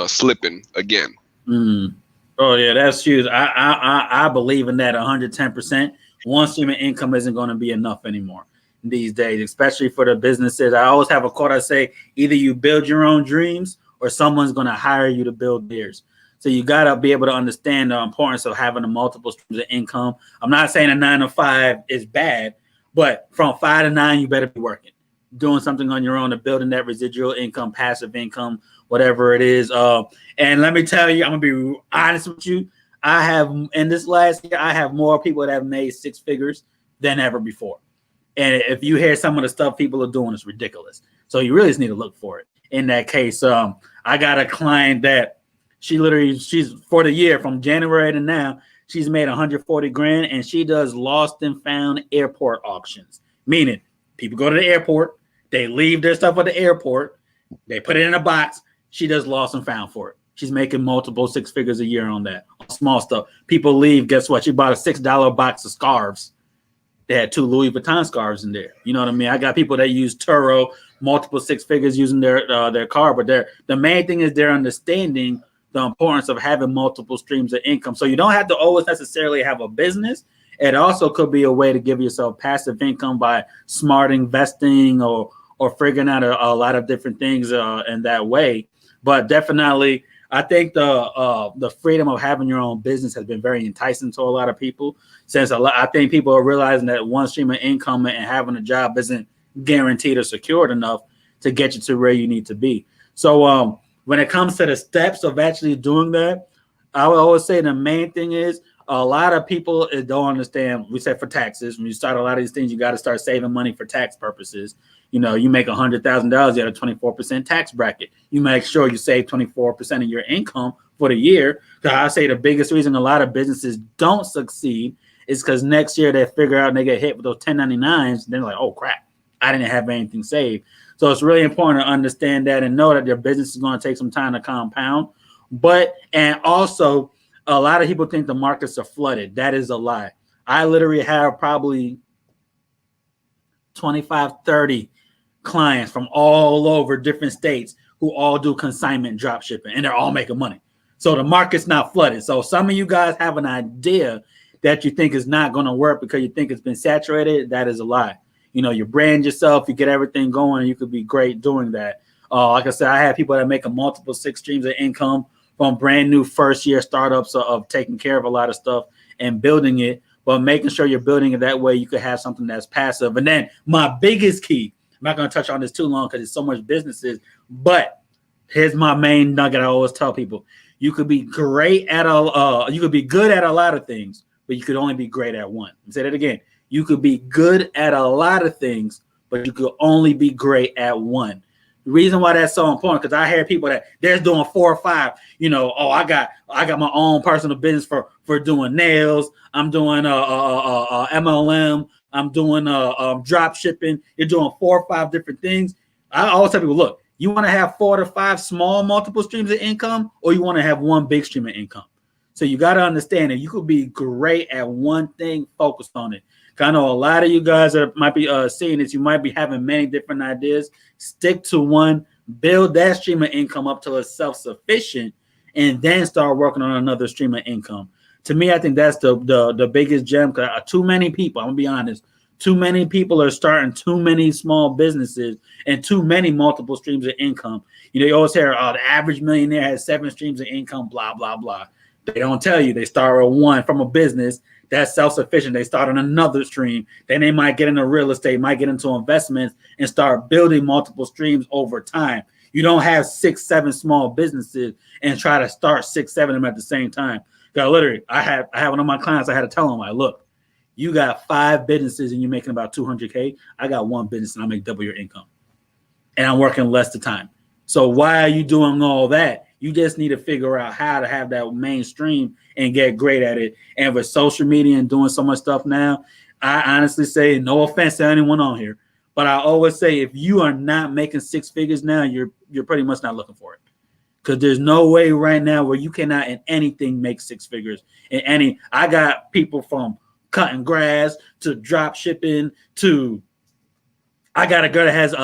slipping again. Oh yeah, that's huge. I believe in that 110%. One stream of income isn't going to be enough anymore these days, especially for the businesses. I always have a quote. I say, either you build your own dreams or someone's going to hire you to build theirs. So you got to be able to understand the importance of having a multiple streams of income. I'm not saying a 9 to 5 is bad, but from 5 to 9, you better be working, doing something on your own, to building that residual income, passive income, whatever it is. And let me tell you, I'm going to be honest with you. I have, in this last year, I have more people that have made 6 figures than ever before. And if you hear some of the stuff people are doing, it's ridiculous. So you really just need to look for it. In that case, I got a client that she's for the year from January to now, she's made 140 grand, and she does lost and found airport auctions. Meaning people go to the airport, they leave their stuff at the airport, they put it in a box. She does lost and found for it. She's making multiple 6 figures a year on that. On small stuff. People leave, guess what? She bought a $6 box of scarves. They had 2 Louis Vuitton scarves in there. You know what I mean? I got people that use Turo, multiple 6 figures using their car, but the main thing is they're understanding the importance of having multiple streams of income. So you don't have to always necessarily have a business. It also could be a way to give yourself passive income by smart investing or figuring out a lot of different things in that way. But definitely, I think the freedom of having your own business has been very enticing to a lot of people. Since I think people are realizing that one stream of income and having a job isn't guaranteed or secured enough to get you to where you need to be. So when it comes to the steps of actually doing that, I would always say the main thing is a lot of people don't understand. We said for taxes, when you start a lot of these things, you got to start saving money for tax purposes. You know, you make $100,000, you have a 24% tax bracket. You make sure you save 24% of your income for the year. Because I say the biggest reason a lot of businesses don't succeed is because next year they figure out and they get hit with those 1099s. They're like, oh crap, I didn't have anything saved. So it's really important to understand that and know that your business is going to take some time to compound. And also, a lot of people think the markets are flooded. That is a lie. I literally have probably 25, 30 clients from all over different states who all do consignment drop shipping, and they're all making money. So the market's not flooded. So some of you guys have an idea that you think is not going to work because you think it's been saturated. That is a lie. You know, you brand yourself, you get everything going, and you could be great doing that. Like I said, I have people that make a multiple 6 streams of income from brand new first year startups of taking care of a lot of stuff and building it, but making sure you're building it that way you could have something that's passive. And then my biggest key, I'm not going to touch on this too long because it's so much businesses, but here's my main nugget I always tell people. You could be great at you could be good at a lot of things, but you could only be great at one. I'll say that again. You could be good at a lot of things, but you could only be great at one. The reason why that's so important, because I hear people that they're doing 4 or 5. You know, oh, I got my own personal business for doing nails. I'm doing MLM. I'm doing drop shipping. You're doing 4 or 5 different things. I always tell people, look, you want to have 4 to 5 small multiple streams of income, or you want to have one big stream of income. So you got to understand that you could be great at one thing, focused on it. I know a lot of you guys that might be seeing this, you might be having many different ideas. Stick to one, build that stream of income up till it's self-sufficient, and then start working on another stream of income. To me, I think that's the biggest gem. Because too many people, I'm gonna be honest, too many people are starting too many small businesses and too many multiple streams of income. You know, you always hear, oh, the average millionaire has 7 streams of income, blah, blah, blah. They don't tell you. They start with one from a business that's self-sufficient. They start on another stream. Then they might get into real estate, might get into investments, and start building multiple streams over time. You don't have 6, 7 small businesses and try to start 6, 7 of them at the same time. Because literally, I have one of my clients, I had to tell them, like, look, you got 5 businesses and you're making about $200K. I got 1 business and I make double your income. And I'm working less the time. So why are you doing all that? You just need to figure out how to have that mainstream and get great at it. And with social media and doing so much stuff now, I honestly say, no offense to anyone on here, but I always say if you are not making 6 figures now, you're pretty much not looking for it. Because there's no way right now where you cannot in anything make 6 figures. I got people from cutting grass to drop shipping to I got a girl that has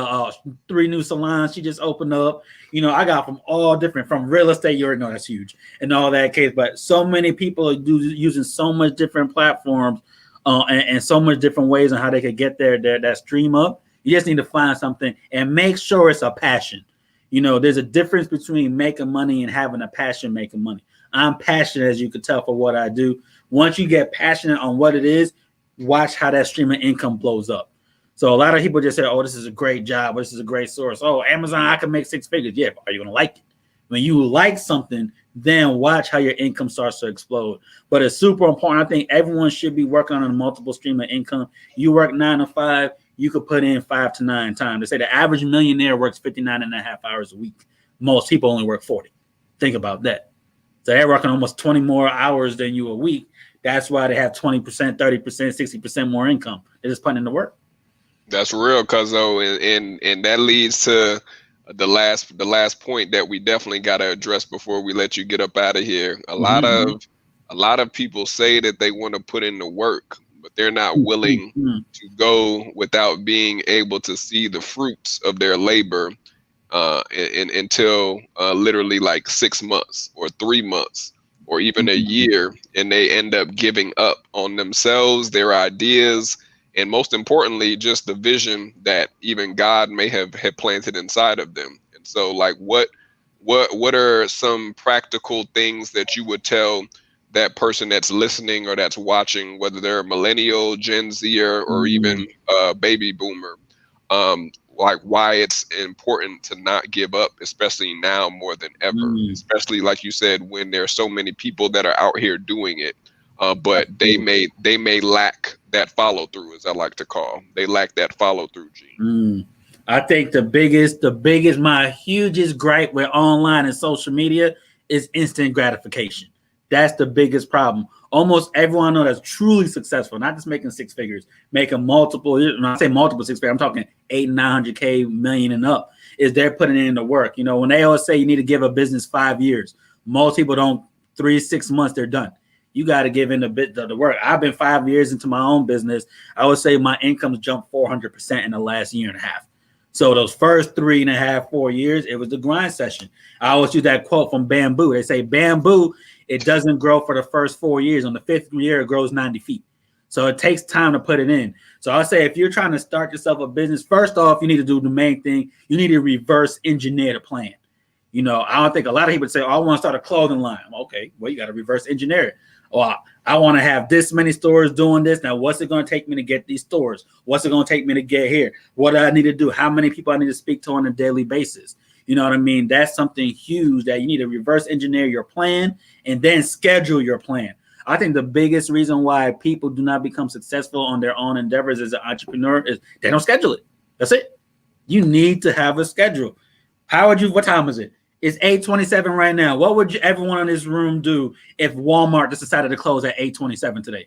3 new salons she just opened up. You know, I got from all different, from real estate, you already know that's huge, and all that case. But so many people are using so much different platforms and so much different ways on how they could get that stream up. You just need to find something and make sure it's a passion. You know, there's a difference between making money and having a passion making money. I'm passionate, as you can tell, for what I do. Once you get passionate on what it is, watch how that stream of income blows up. So a lot of people just say, oh, this is a great job. This is a great source. Oh, Amazon, I can make 6 figures. Yeah, but are you going to like it? When you like something, then watch how your income starts to explode. But it's super important. I think everyone should be working on a multiple stream of income. You work 9 to 5, you could put in 5 to 9 times. They say the average millionaire works 59.5 hours a week. Most people only work 40. Think about that. So they're working almost 20 more hours than you a week. That's why they have 20%, 30%, 60% more income. They're just putting in the work. That's real, Cuzzo, and that leads to the last point that we definitely got to address before we let you get up out of here. A lot of people say that they want to put in the work, but they're not willing to go without being able to see the fruits of their labor until literally like 6 months or 3 months or even a year, and they end up giving up on themselves, their ideas, and most importantly, just the vision that even God may have planted inside of them. And so, like, what what are some practical things that you would tell that person that's listening or that's watching, whether they're a millennial, Gen Zer, or even a baby boomer, like why it's important to not give up, especially now more than ever, especially like you said, when there are so many people that are out here doing it, but they may lack that follow through, as I like to call. They lack that follow through gene. I think the biggest, my hugest gripe with online and social media is instant gratification. That's the biggest problem. Almost everyone I know that's truly successful, not just making six figures, making multiple, when I say multiple six figures, I'm talking 800, 900K, million and up, is they're putting in the work. You know, when they always say you need to give a business 5 years, most people don't, 3-6 months, they're done. You got to give in the work. I've been 5 years into my own business. I would say my income's jumped 400% in the last year and a half. So those first 3.5, 4 years, it was the grind session. I always use that quote from bamboo. They say bamboo, it doesn't grow for the first 4 years. On the fifth year, it grows 90 feet. So it takes time to put it in. So I say if you're trying to start yourself a business, first off, you need to do the main thing. You need to reverse engineer the plan. You know, I don't think a lot of people say, oh, I want to start a clothing line. Okay, well, you got to reverse engineer it. Or I want to have this many stores doing this. Now, what's it going to take me to get these stores? What's it going to take me to get here? What do I need to do? How many people I need to speak to on a daily basis? You know what I mean? That's something huge that you need to reverse engineer your plan and then schedule your plan. I think the biggest reason why people do not become successful on their own endeavors as an entrepreneur is they don't schedule it. That's it. You need to have a schedule. What time is it? It's 8:27 right now. What would everyone in this room do if Walmart just decided to close at 8:27 today?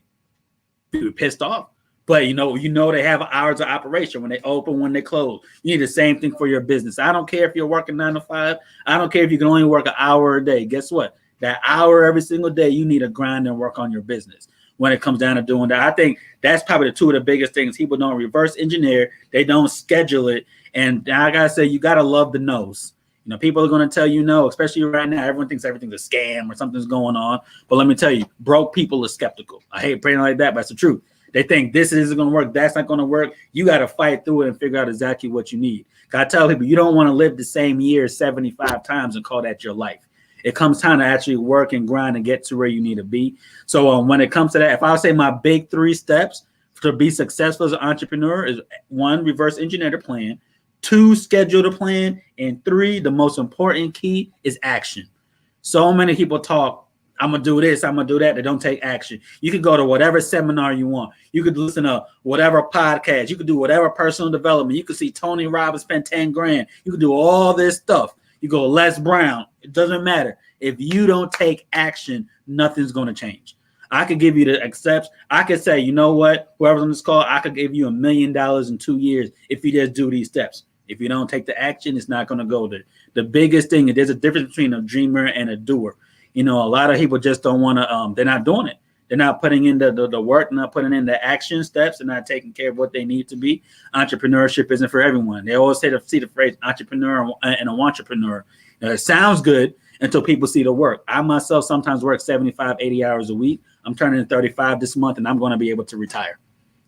You'd be pissed off. But you know they have hours of operation when they open, when they close. You need the same thing for your business. I don't care if you're working 9 to 5. I don't care if you can only work an hour a day. Guess what? That hour every single day, you need to grind and work on your business when it comes down to doing that. I think that's probably the two of the biggest things. People don't reverse engineer. They don't schedule it. And I got to say, you got to love the no's. You know, people are going to tell you no, especially right now. Everyone thinks everything's a scam or something's going on. But let me tell you, broke people are skeptical. I hate praying like that, but that's the truth. They think this isn't going to work. That's not going to work. You got to fight through it and figure out exactly what you need. I tell people, you don't want to live the same year 75 times and call that your life. It comes time to actually work and grind and get to where you need to be. So when it comes to that, if I would say my big 3 steps to be successful as an entrepreneur is 1, reverse engineer the plan. 2, schedule the plan. And 3, the most important key is action. So many people talk, I'm going to do this, I'm going to do that. They don't take action. You could go to whatever seminar you want. You could listen to whatever podcast. You could do whatever personal development. You could see Tony Robbins spend 10 grand. You could do all this stuff. You go Les Brown. It doesn't matter. If you don't take action, nothing's going to change. I could give you the accepts. I could say, you know what? Whoever's on this call, I could give you $1 million in 2 years if you just do these steps. If you don't take the action, it's not going to go there. The biggest thing is there's a difference between a dreamer and a doer. You know, a lot of people just don't want to, they're not doing it. They're not putting in the work, not putting in the action steps, and not taking care of what they need to be. Entrepreneurship isn't for everyone. They always see the phrase entrepreneur and a wantrepreneur. It sounds good until people see the work. I myself sometimes work 75, 80 hours a week. I'm turning 35 this month, and I'm going to be able to retire.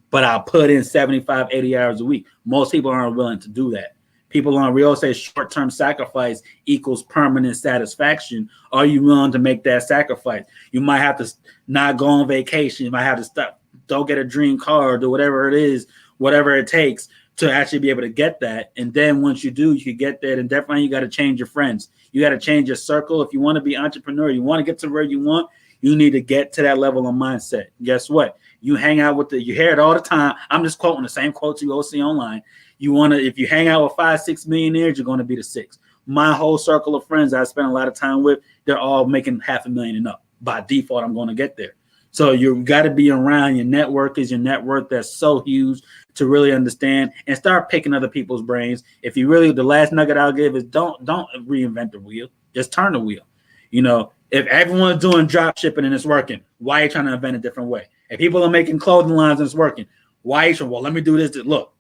But I'll put in 75, 80 hours a week. Most people aren't willing to do that. People on real estate, short-term sacrifice equals permanent satisfaction. Are you willing to make that sacrifice? You might have to not go on vacation. You might have to stop, don't get a dream car, or do whatever it is, whatever it takes to actually be able to get that. And then once you do, you can get that. And definitely you got to change your friends. You got to change your circle. If you want to be entrepreneur, you want to get to where you want, you need to get to that level of mindset. Guess what? You hang out with you hear it all the time. I'm just quoting the same quotes you all see online. If you hang out with 5, 6 millionaires, you're going to be the 6. My whole circle of friends I spend a lot of time with, they're all making $500,000 and up. By default, I'm going to get there. So you got to be around your network is your net worth. That's so huge to really understand and start picking other people's brains. If you really, the last nugget I'll give is don't reinvent the wheel. Just turn the wheel. You know, if everyone's doing drop shipping and it's working, why are you trying to invent a different way? If people are making clothing lines and it's working, why are you trying, well, let me do this. Look,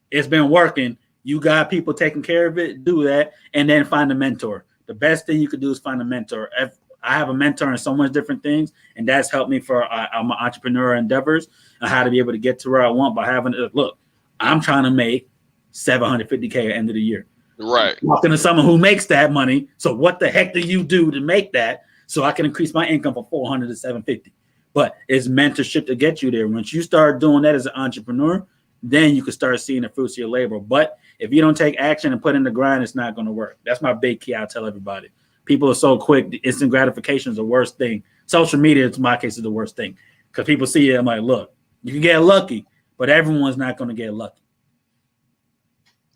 it's been working. You got people taking care of it. Do that. And then find a mentor. The best thing you could do is find a mentor. I have a mentor in so much different things, and that's helped me for my entrepreneur endeavors and how to be able to get to where I want by having look, I'm trying to make $750K at the end of the year. Right. Talking to someone who makes that money. So what the heck do you do to make that so I can increase my income from 400 to 750? But it's mentorship to get you there. Once you start doing that as an entrepreneur, then you can start seeing the fruits of your labor. But if you don't take action and put in the grind, it's not going to work. That's my big key. I tell everybody. People are so quick. The instant gratification is the worst thing. Social media, in my case, is the worst thing because people see it. I'm like, look, you can get lucky, but everyone's not going to get lucky.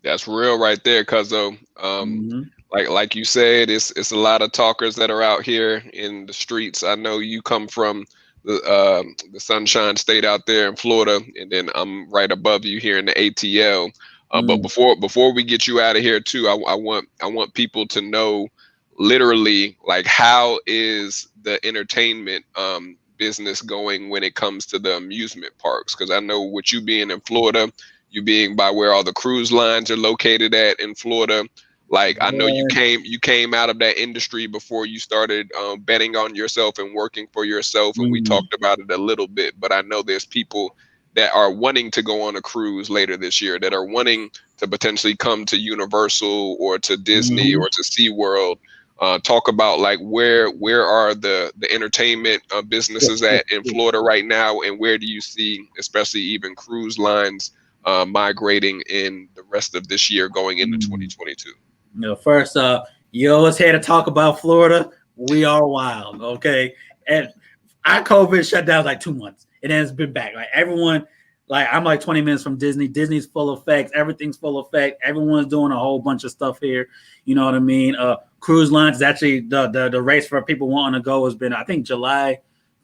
That's real right there, cuzzo. Like you said, it's a lot of talkers that are out here in the streets. I know you come from the Sunshine State out there in Florida, and then I'm right above you here in the ATL. But before we get you out of here too, I want people to know literally like how is the entertainment business going when it comes to the amusement parks? Because I know with you being in Florida, you being by where all the cruise lines are located at in Florida. Like I know you came out of that industry before you started betting on yourself and working for yourself, and we talked about it a little bit. But I know there's people that are wanting to go on a cruise later this year, that are wanting to potentially come to Universal or to Disney or to SeaWorld. Talk about like where are the entertainment businesses at in Florida right now, and where do you see especially even cruise lines migrating in the rest of this year going into 2022? First up, you always here to talk about Florida. We are wild, okay? And our COVID shut down like 2 months, and then it's been back. Like everyone, like I'm like 20 minutes from Disney. Disney's full effect. Everything's full effect. Everyone's doing a whole bunch of stuff here. You know what I mean? Cruise lines is actually the race for people wanting to go has been, I think July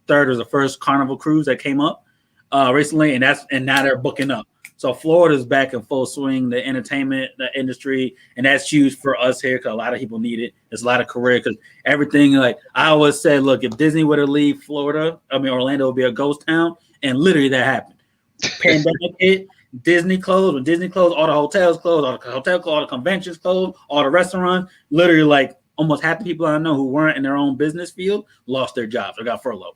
3rd was the first Carnival cruise that came up recently, and now they're booking up. So Florida's back in full swing, the entertainment industry, and that's huge for us here because a lot of people need it. There's a lot of career because everything, like I always said, look, if Disney were to leave Florida, Orlando would be a ghost town, and literally that happened. Pandemic hit, Disney closed. When Disney closed, all the hotels closed, all the conventions closed, all the restaurants. Literally, like almost half the people I know who weren't in their own business field lost their jobs or got furloughed.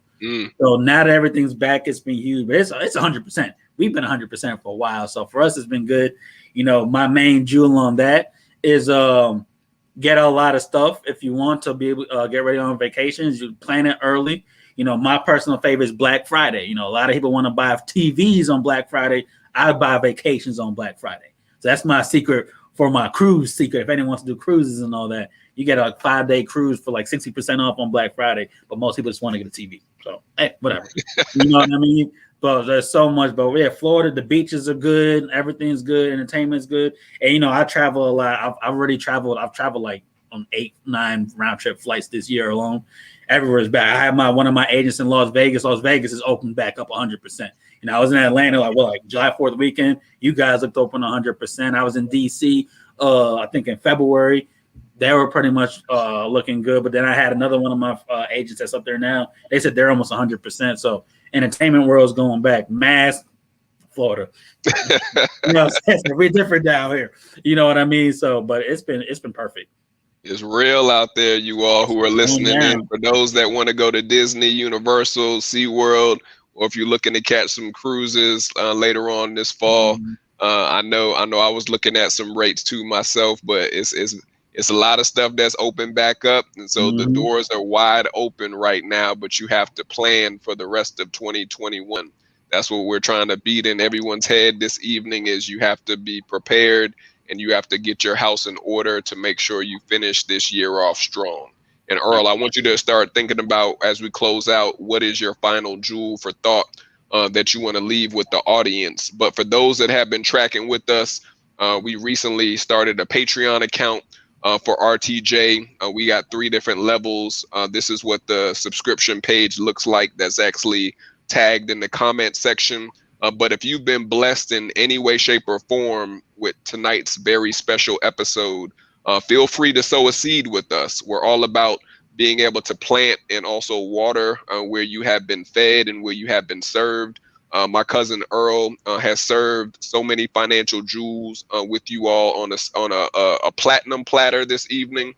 So now that everything's back, it's been huge, but it's 100%. We've been 100% for a while. So for us, it's been good. My main jewel on that is get a lot of stuff. If you want to be able to get ready on vacations, you plan it early. My personal favorite is Black Friday. A lot of people want to buy TVs on Black Friday. I buy vacations on Black Friday. So that's my secret for my cruise secret. If anyone wants to do cruises and all that, you get a 5-day cruise for like 60% off on Black Friday. But most people just want to get a TV. So, hey, whatever. You know what I mean? But there's so much. But yeah, Florida, the beaches are good. Everything's good. Entertainment's good. And, I travel a lot. I've already traveled. I've traveled like on 8-9 round trip flights this year alone. Everywhere's back. I have one of my agents in Las Vegas. Las Vegas is open back up 100%. I was in Atlanta like July 4th weekend. You guys looked open 100%. I was in DC, I think in February. They were pretty much looking good. But then I had another one of my agents that's up there now. They said they're almost 100%. So entertainment world's going back. Mass, Florida. It's very different down here. You know what I mean? So, but it's been perfect. It's real out there, you all who are listening in. For those that want to go to Disney, Universal, SeaWorld, or if you're looking to catch some cruises later on this fall, I know I was looking at some rates too myself, but it's a lot of stuff that's open back up, and so the doors are wide open right now. But you have to plan for the rest of 2021. That's what we're trying to beat in everyone's head this evening. Is you have to be prepared. And you have to get your house in order to make sure you finish this year off strong. And Earl, I want you to start thinking about, as we close out, what is your final jewel for thought that you want to leave with the audience. But for those that have been tracking with us, we recently started a Patreon account for RTJ. We got 3 different levels. This is what the subscription page looks like. That's actually tagged in the comment section. But if you've been blessed in any way, shape, or form with tonight's very special episode, feel free to sow a seed with us. We're all about being able to plant and also water where you have been fed and where you have been served. My cousin Earl has served so many financial jewels with you all on a platinum platter this evening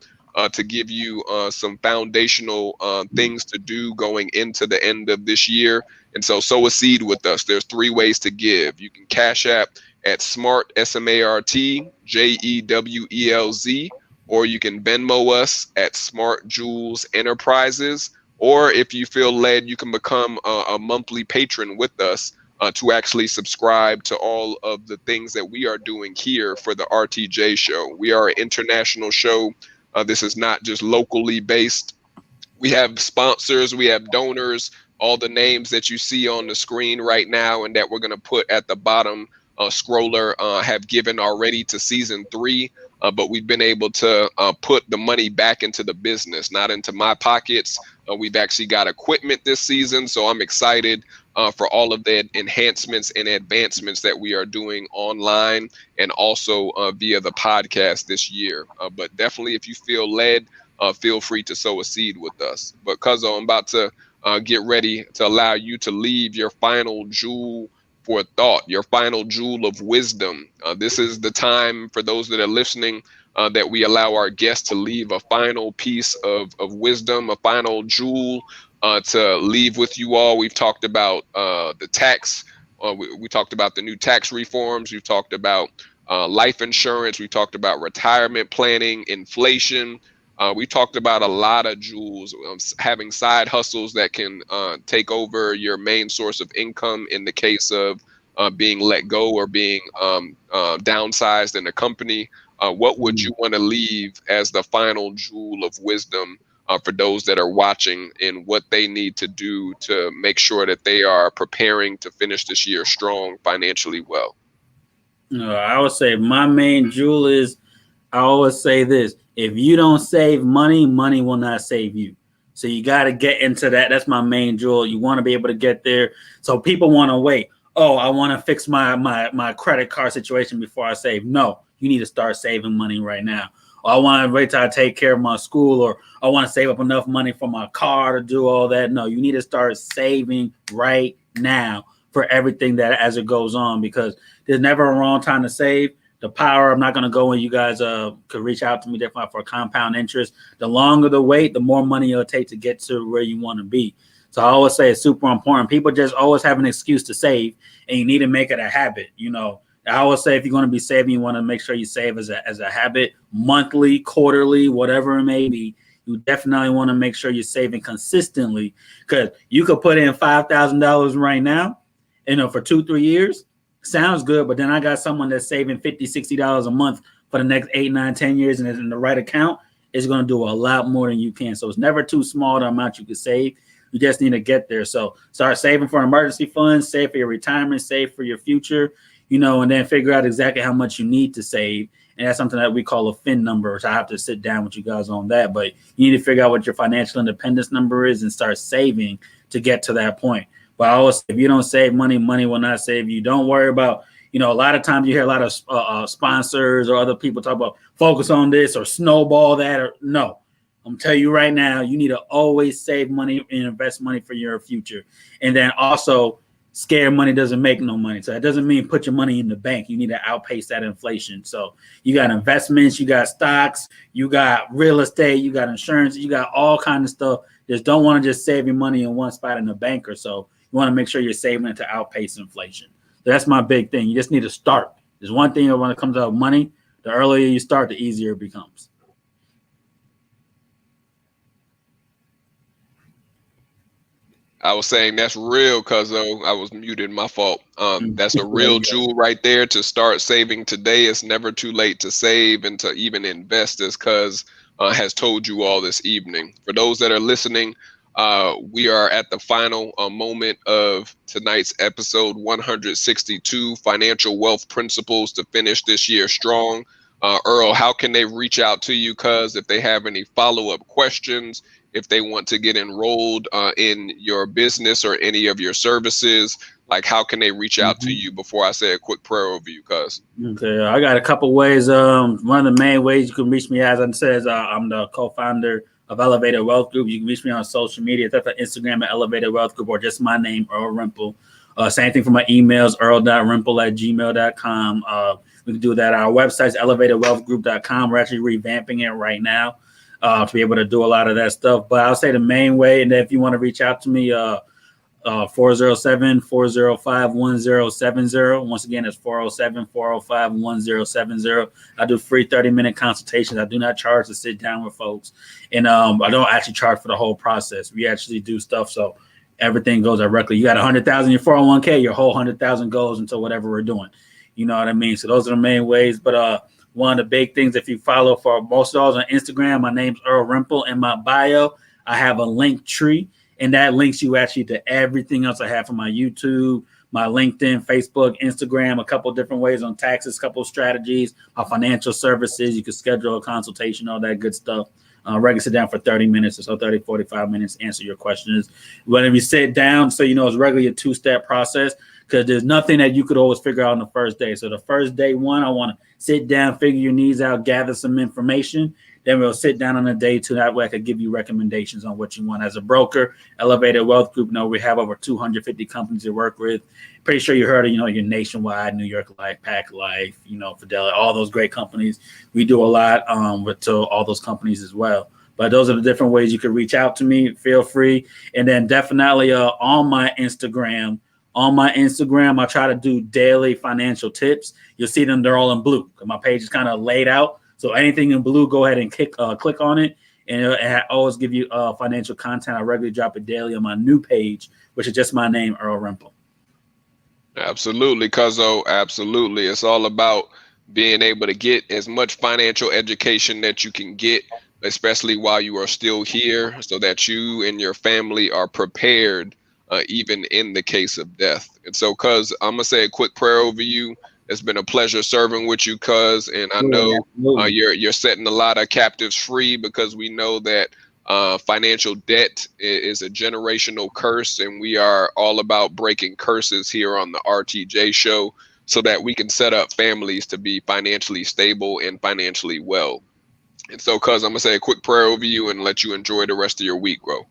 to give you some foundational things to do going into the end of this year. And so sow a seed with us. There's 3 ways to give. You can Cash App at Smart, SmartJewelz, or you can Venmo us at Smart Jewelz Enterprises. Or if you feel led, you can become a monthly patron with us to actually subscribe to all of the things that we are doing here for the RTJ show. We are an international show. This is not just locally based. We have sponsors, we have donors, all the names that you see on the screen right now and that we're going to put at the bottom scroller have given already to season 3. But we've been able to put the money back into the business, not into my pockets. We've actually got equipment this season, so I'm excited for all of the enhancements and advancements that we are doing online and also via the podcast this year. But definitely, if you feel led, feel free to sow a seed with us. But Cuzzo, I'm about to get ready to allow you to leave your final jewel for thought, your final jewel of wisdom. This is the time for those that are listening that we allow our guests to leave a final piece of wisdom, a final jewel to leave with you all. We've talked about the tax. We talked about the new tax reforms. We've talked about life insurance. We talked about retirement planning, inflation. We talked about a lot of jewels, having side hustles that can take over your main source of income in the case of being let go or being downsized in a company. What would you want to leave as the final jewel of wisdom for those that are watching and what they need to do to make sure that they are preparing to finish this year strong, financially well? I would say my main jewel is, I always say this: if you don't save money, money will not save you. So you got to get into that. That's my main jewel. You want to be able to get there. So people want to wait. Oh, I want to fix my credit card situation before I save. No, you need to start saving money right now. Or I want to wait till I take care of my school, or I want to save up enough money for my car to do all that. No, you need to start saving right now for everything that as it goes on, because there's never a wrong time to save. The power, I'm not going to go when you guys could reach out to me definitely for compound interest. The longer the wait, the more money it'll take to get to where you want to be. So I always say it's super important. People just always have an excuse to save, and you need to make it a habit. You know, I always say if you're going to be saving, you want to make sure you save as a habit, monthly, quarterly, whatever it may be. You definitely want to make sure you're saving consistently, because you could put in $5,000 right now, for 2-3 years. Sounds good, but then I got someone that's saving $50, $60 a month for the next 8, 9, 10 years, and in the right account, is going to do a lot more than you can. So it's never too small the amount you can save. You just need to get there. So start saving for emergency funds, save for your retirement, save for your future, and then figure out exactly how much you need to save. And that's something that we call a FIN number, which I have to sit down with you guys on that. But you need to figure out what your financial independence number is and start saving to get to that point. But I always say, if you don't save money, money will not save you. Don't worry about, a lot of times you hear a lot of sponsors or other people talk about focus on this or snowball that. Or no, I'm telling you right now, you need to always save money and invest money for your future. And then also, scared money doesn't make no money. So that doesn't mean put your money in the bank. You need to outpace that inflation. So you got investments, you got stocks, you got real estate, you got insurance, you got all kinds of stuff. Just don't want to just save your money in one spot in the bank or so. You want to make sure you're saving it to outpace inflation. So that's my big thing. You just need to start. There's one thing that when it comes to money, the earlier you start, the easier it becomes. I was saying that's real, Cuzzo. I was muted, my fault. That's a real jewel right there to start saving today. It's never too late to save and to even invest, as Cuz has told you all this evening. For those that are listening, we are at the final moment of tonight's episode 162, Financial Wealth Principles to finish this year strong. Earl, how can they reach out to you, Cuz, if they have any follow-up questions, if they want to get enrolled in your business or any of your services? Like, how can they reach out to you before I say a quick prayer over you, Cuz? Okay, I got a couple ways. One of the main ways you can reach me, as I said, I'm the co-founder of Elevated Wealth Group. You can reach me on social media. That's on Instagram at Elevated Wealth Group, or just my name, Earl Rimple. Same thing for my emails, earl.rimple@gmail.com. We can do that. Our website's elevatedwealthgroup.com. We're actually revamping it right now to be able to do a lot of that stuff. But I'll say the main way, and then if you want to reach out to me, 407-405-1070. Once again, it's 407-405-1070. I do free 30-minute consultations. I do not charge to sit down with folks. And I don't actually charge for the whole process. We actually do stuff so everything goes directly. You got 100,000 in your 401k, your whole 100,000 goes into whatever we're doing. You know what I mean? So those are the main ways. But one of the big things, if you follow for most of those on Instagram, my name's Earl Rimple. In my bio, I have a link tree, and that links you actually to everything else I have for my YouTube, my LinkedIn, Facebook, Instagram, a couple different ways on taxes, a couple of strategies, my financial services. You can schedule a consultation, all that good stuff. Regular sit down for 30 minutes or so, 30, 45 minutes, answer your questions. Whenever you sit down, so you know it's regularly a two-step process, because there's nothing that you could always figure out on the first day. So the first day one, I want to sit down, figure your needs out, gather some information. Then we'll sit down on the day two. That way I could give you recommendations on what you want. As a broker, Elevated Wealth Group, we have over 250 companies to work with. Pretty sure you heard of, your Nationwide, New York Life, Pac Life, Fidelity, all those great companies. We do a lot with all those companies as well. But those are the different ways you can reach out to me. Feel free. And then definitely on my Instagram, I try to do daily financial tips. You'll see them. They're all in blue. My page is kind of laid out. So anything in blue, go ahead and click on it. And it'll always give you financial content. I regularly drop it daily on my new page, which is just my name, Earl Rimple. Absolutely, Cuzzo. Absolutely. It's all about being able to get as much financial education that you can get, especially while you are still here, so that you and your family are prepared, even in the case of death. And so, Cuz, I'm going to say a quick prayer over you. It's been a pleasure serving with you, Cuz, and I know you're setting a lot of captives free, because we know that financial debt is a generational curse, and we are all about breaking curses here on the RTJ show, so that we can set up families to be financially stable and financially well. And so, Cuz, I'm going to say a quick prayer over you and let you enjoy the rest of your week, bro.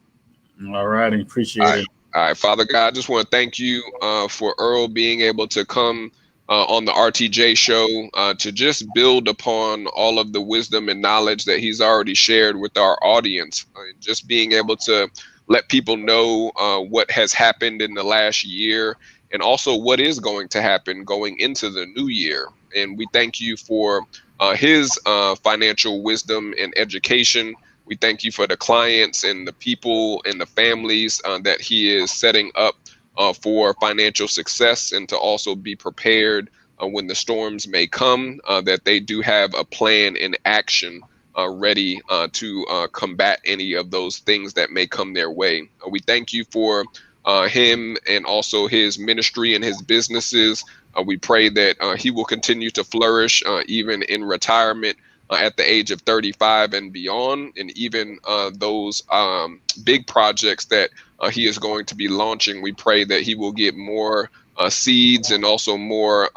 All right. I appreciate it. All right, Father God, I just want to thank you for Earl being able to come on the RTJ show to just build upon all of the wisdom and knowledge that he's already shared with our audience. Just being able to let people know what has happened in the last year, and also what is going to happen going into the new year. And we thank you for his financial wisdom and education. We thank you for the clients and the people and the families that he is setting up for financial success, and to also be prepared when the storms may come, that they do have a plan in action ready to combat any of those things that may come their way. We thank you for him and also his ministry and his businesses. We pray that he will continue to flourish even in retirement, at the age of 35 and beyond, and even those big projects that he is going to be launching. We pray that he will get more seeds and also more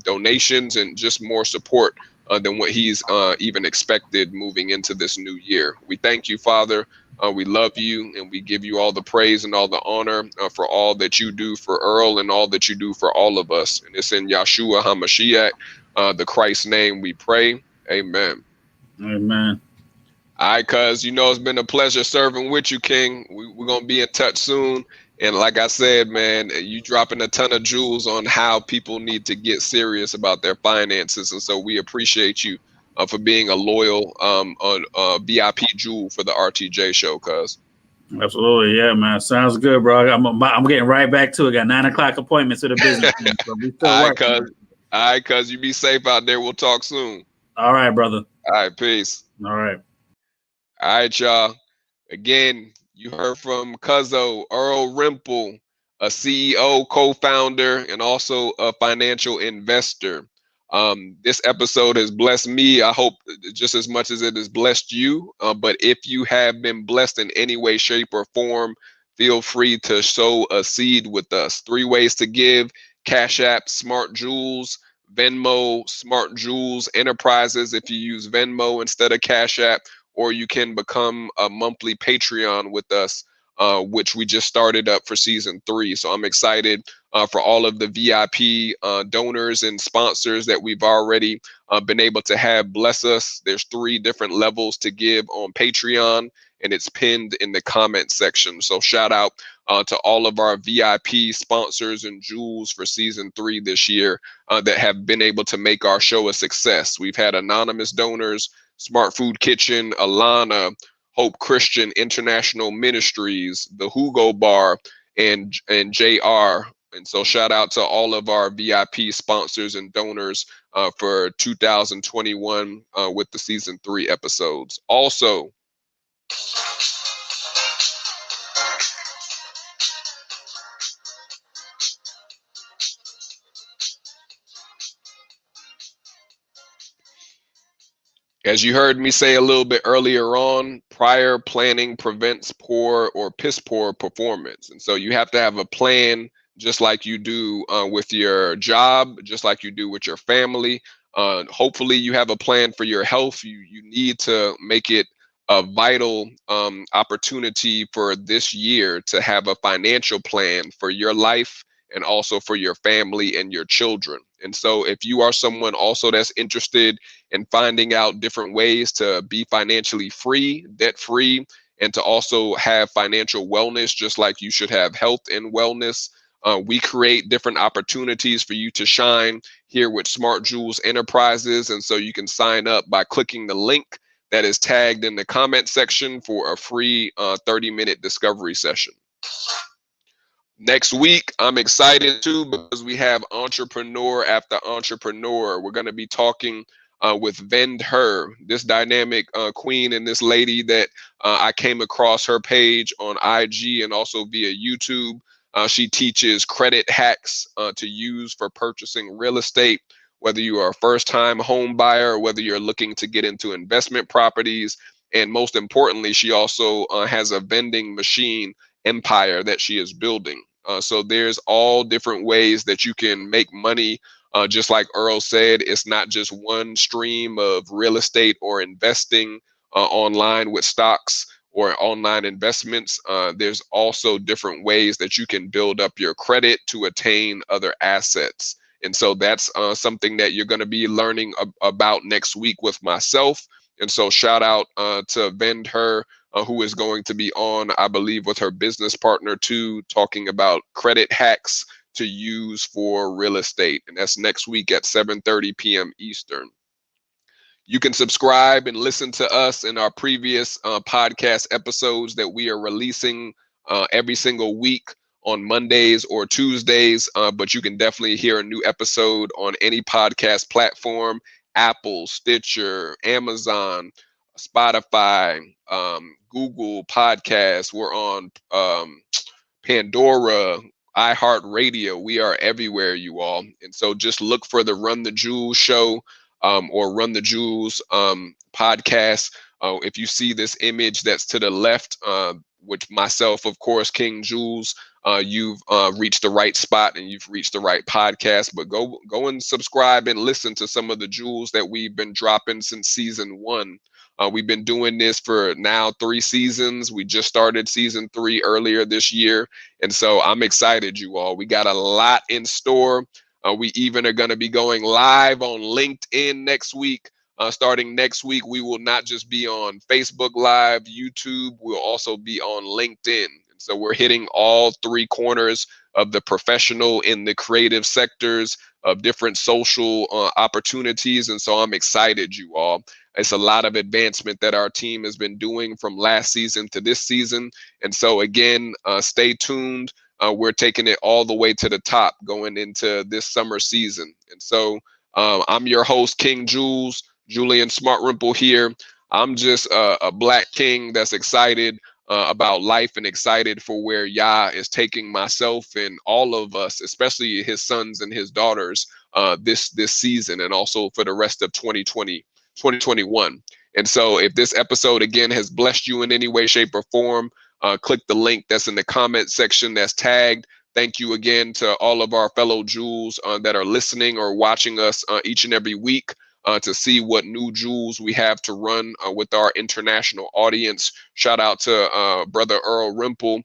donations and just more support than what he's even expected moving into this new year. We thank you, Father. We love you, and we give you all the praise and all the honor for all that you do for Earl and all that you do for all of us. And it's in Yahshua HaMashiach, the Christ's name, we pray. Amen. Amen. All right, Cuz, it's been a pleasure serving with you, King. We're going to be in touch soon. And like I said, man, you dropping a ton of jewels on how people need to get serious about their finances. And so we appreciate you for being a loyal VIP jewel for the RTJ show, Cuz. Absolutely. Yeah, man. Sounds good, bro. I'm getting right back to it. Got 9 o'clock appointments to the business. So we still All right, Cuz. You be safe out there. We'll talk soon. All right, brother. All right, peace. All right. All right, y'all. Again, you heard from Cuzzo, Earl Rimple, a CEO, co-founder, and also a financial investor. This episode has blessed me, I hope, just as much as it has blessed you. But if you have been blessed in any way, shape, or form, feel free to sow a seed with us. 3 ways to give: Cash App, Smart Jewels, Venmo, Smart Jewels Enterprises if you use Venmo instead of Cash App, or you can become a monthly Patreon with us, which we just started up for season 3. So I'm excited for all of the VIP donors and sponsors that we've already been able to have bless us. There's 3 different levels to give on Patreon, and it's pinned in the comment section. So shout out to all of our VIP sponsors and jewels for season 3 this year that have been able to make our show a success. We've had anonymous donors, Smart Food Kitchen, Alana, Hope Christian International Ministries, the Hugo Bar, and JR. And so shout out to all of our VIP sponsors and donors for 2021 with the season 3 episodes. Also, as you heard me say a little bit earlier on, prior planning prevents poor or piss poor performance. And so you have to have a plan, just like you do with your job, just like you do with your family. Hopefully you have a plan for your health. You need to make it a vital opportunity for this year to have a financial plan for your life and also for your family and your children. And so if you are someone also that's interested in finding out different ways to be financially free, debt free, and to also have financial wellness, just like you should have health and wellness, we create different opportunities for you to shine here with Smart Jewelz Enterprises. And so you can sign up by clicking the link that is tagged in the comment section for a free 30-minute discovery session. Next week, I'm excited too because we have entrepreneur after entrepreneur. We're going to be talking with Vend Her, this dynamic queen and this lady that I came across her page on IG and also via YouTube. She teaches credit hacks to use for purchasing real estate, whether you are a first-time home buyer or whether you're looking to get into investment properties. And most importantly, she also has a vending machine empire that she is building. So there's all different ways that you can make money. Just like Earl said, it's not just one stream of real estate or investing online with stocks or online investments. There's also different ways that you can build up your credit to attain other assets. And so that's something that you're going to be learning about next week with myself. And so shout out to Vend Her, who is going to be on, I believe, with her business partner too, talking about credit hacks to use for real estate. And that's next week at 7:30 p.m. Eastern. You can subscribe and listen to us in our previous podcast episodes that we are releasing every single week on Mondays or Tuesdays, but you can definitely hear a new episode on any podcast platform: Apple, Stitcher, Amazon, Spotify, Google Podcasts. We're on Pandora, iHeartRadio. We are everywhere, you all. And so just look for the Run the Jewelz Show or Run the Jewelz podcast. If you see this image that's to the left, which myself, of course, King Jewelz, you've reached the right spot and you've reached the right podcast. But go and subscribe and listen to some of the jewels that we've been dropping since season 1. We've been doing this for now 3 seasons. We just started season 3 earlier this year. And so I'm excited, you all. We got a lot in store. We even are going to be going live on LinkedIn next week. Starting next week, we will not just be on Facebook Live, YouTube, we'll also be on LinkedIn. And so we're hitting all 3 corners of the professional in the creative sectors of different social opportunities. And so I'm excited, you all. It's a lot of advancement that our team has been doing from last season to this season. And so again, stay tuned. We're taking it all the way to the top going into this summer season. And so I'm your host, King Jewelz, Julian Smartrimple here. I'm just a Black king that's excited about life and excited for where Yah is taking myself and all of us, especially his sons and his daughters, this season and also for the rest of 2021. And so if this episode again has blessed you in any way, shape, or form, click the link that's in the comment section that's tagged. Thank you again to all of our fellow jewels that are listening or watching us each and every week to see what new jewels we have to run with our international audience. Shout out to Brother Earl Rimple,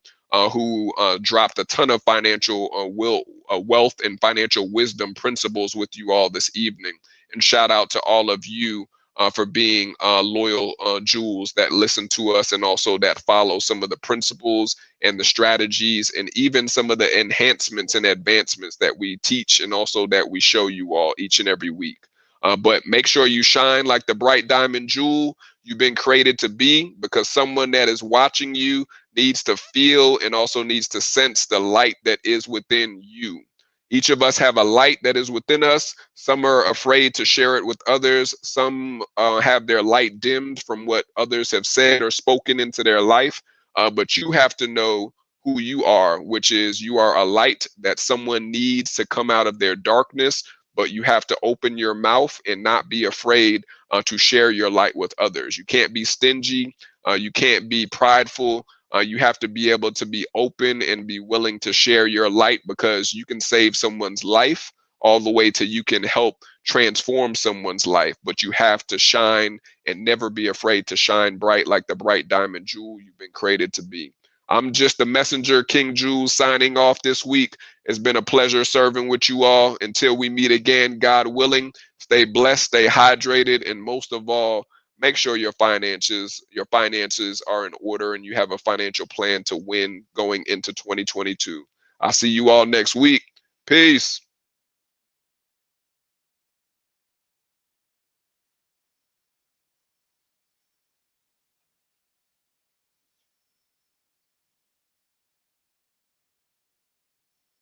who dropped a ton of financial wealth and financial wisdom principles with you all this evening. And shout out to all of you for being loyal jewels that listen to us and also that follow some of the principles and the strategies and even some of the enhancements and advancements that we teach and also that we show you all each and every week. But make sure you shine like the bright diamond jewel you've been created to be, because someone that is watching you needs to feel and also needs to sense the light that is within you. Each of us have a light that is within us. Some are afraid to share it with others. Some have their light dimmed from what others have said or spoken into their life. But you have to know who you are, which is you are a light that someone needs to come out of their darkness. But you have to open your mouth and not be afraid to share your light with others. You can't be stingy. You can't be prideful. You have to be able to be open and be willing to share your light, because you can save someone's life all the way to you can help transform someone's life. But you have to shine and never be afraid to shine bright like the bright diamond jewel you've been created to be. I'm just the messenger, King Jewels, signing off this week. It's been a pleasure serving with you all. Until we meet again, God willing, stay blessed, stay hydrated, and most of all, make sure your finances are in order and you have a financial plan to win going into 2022. I'll see you all next week. Peace.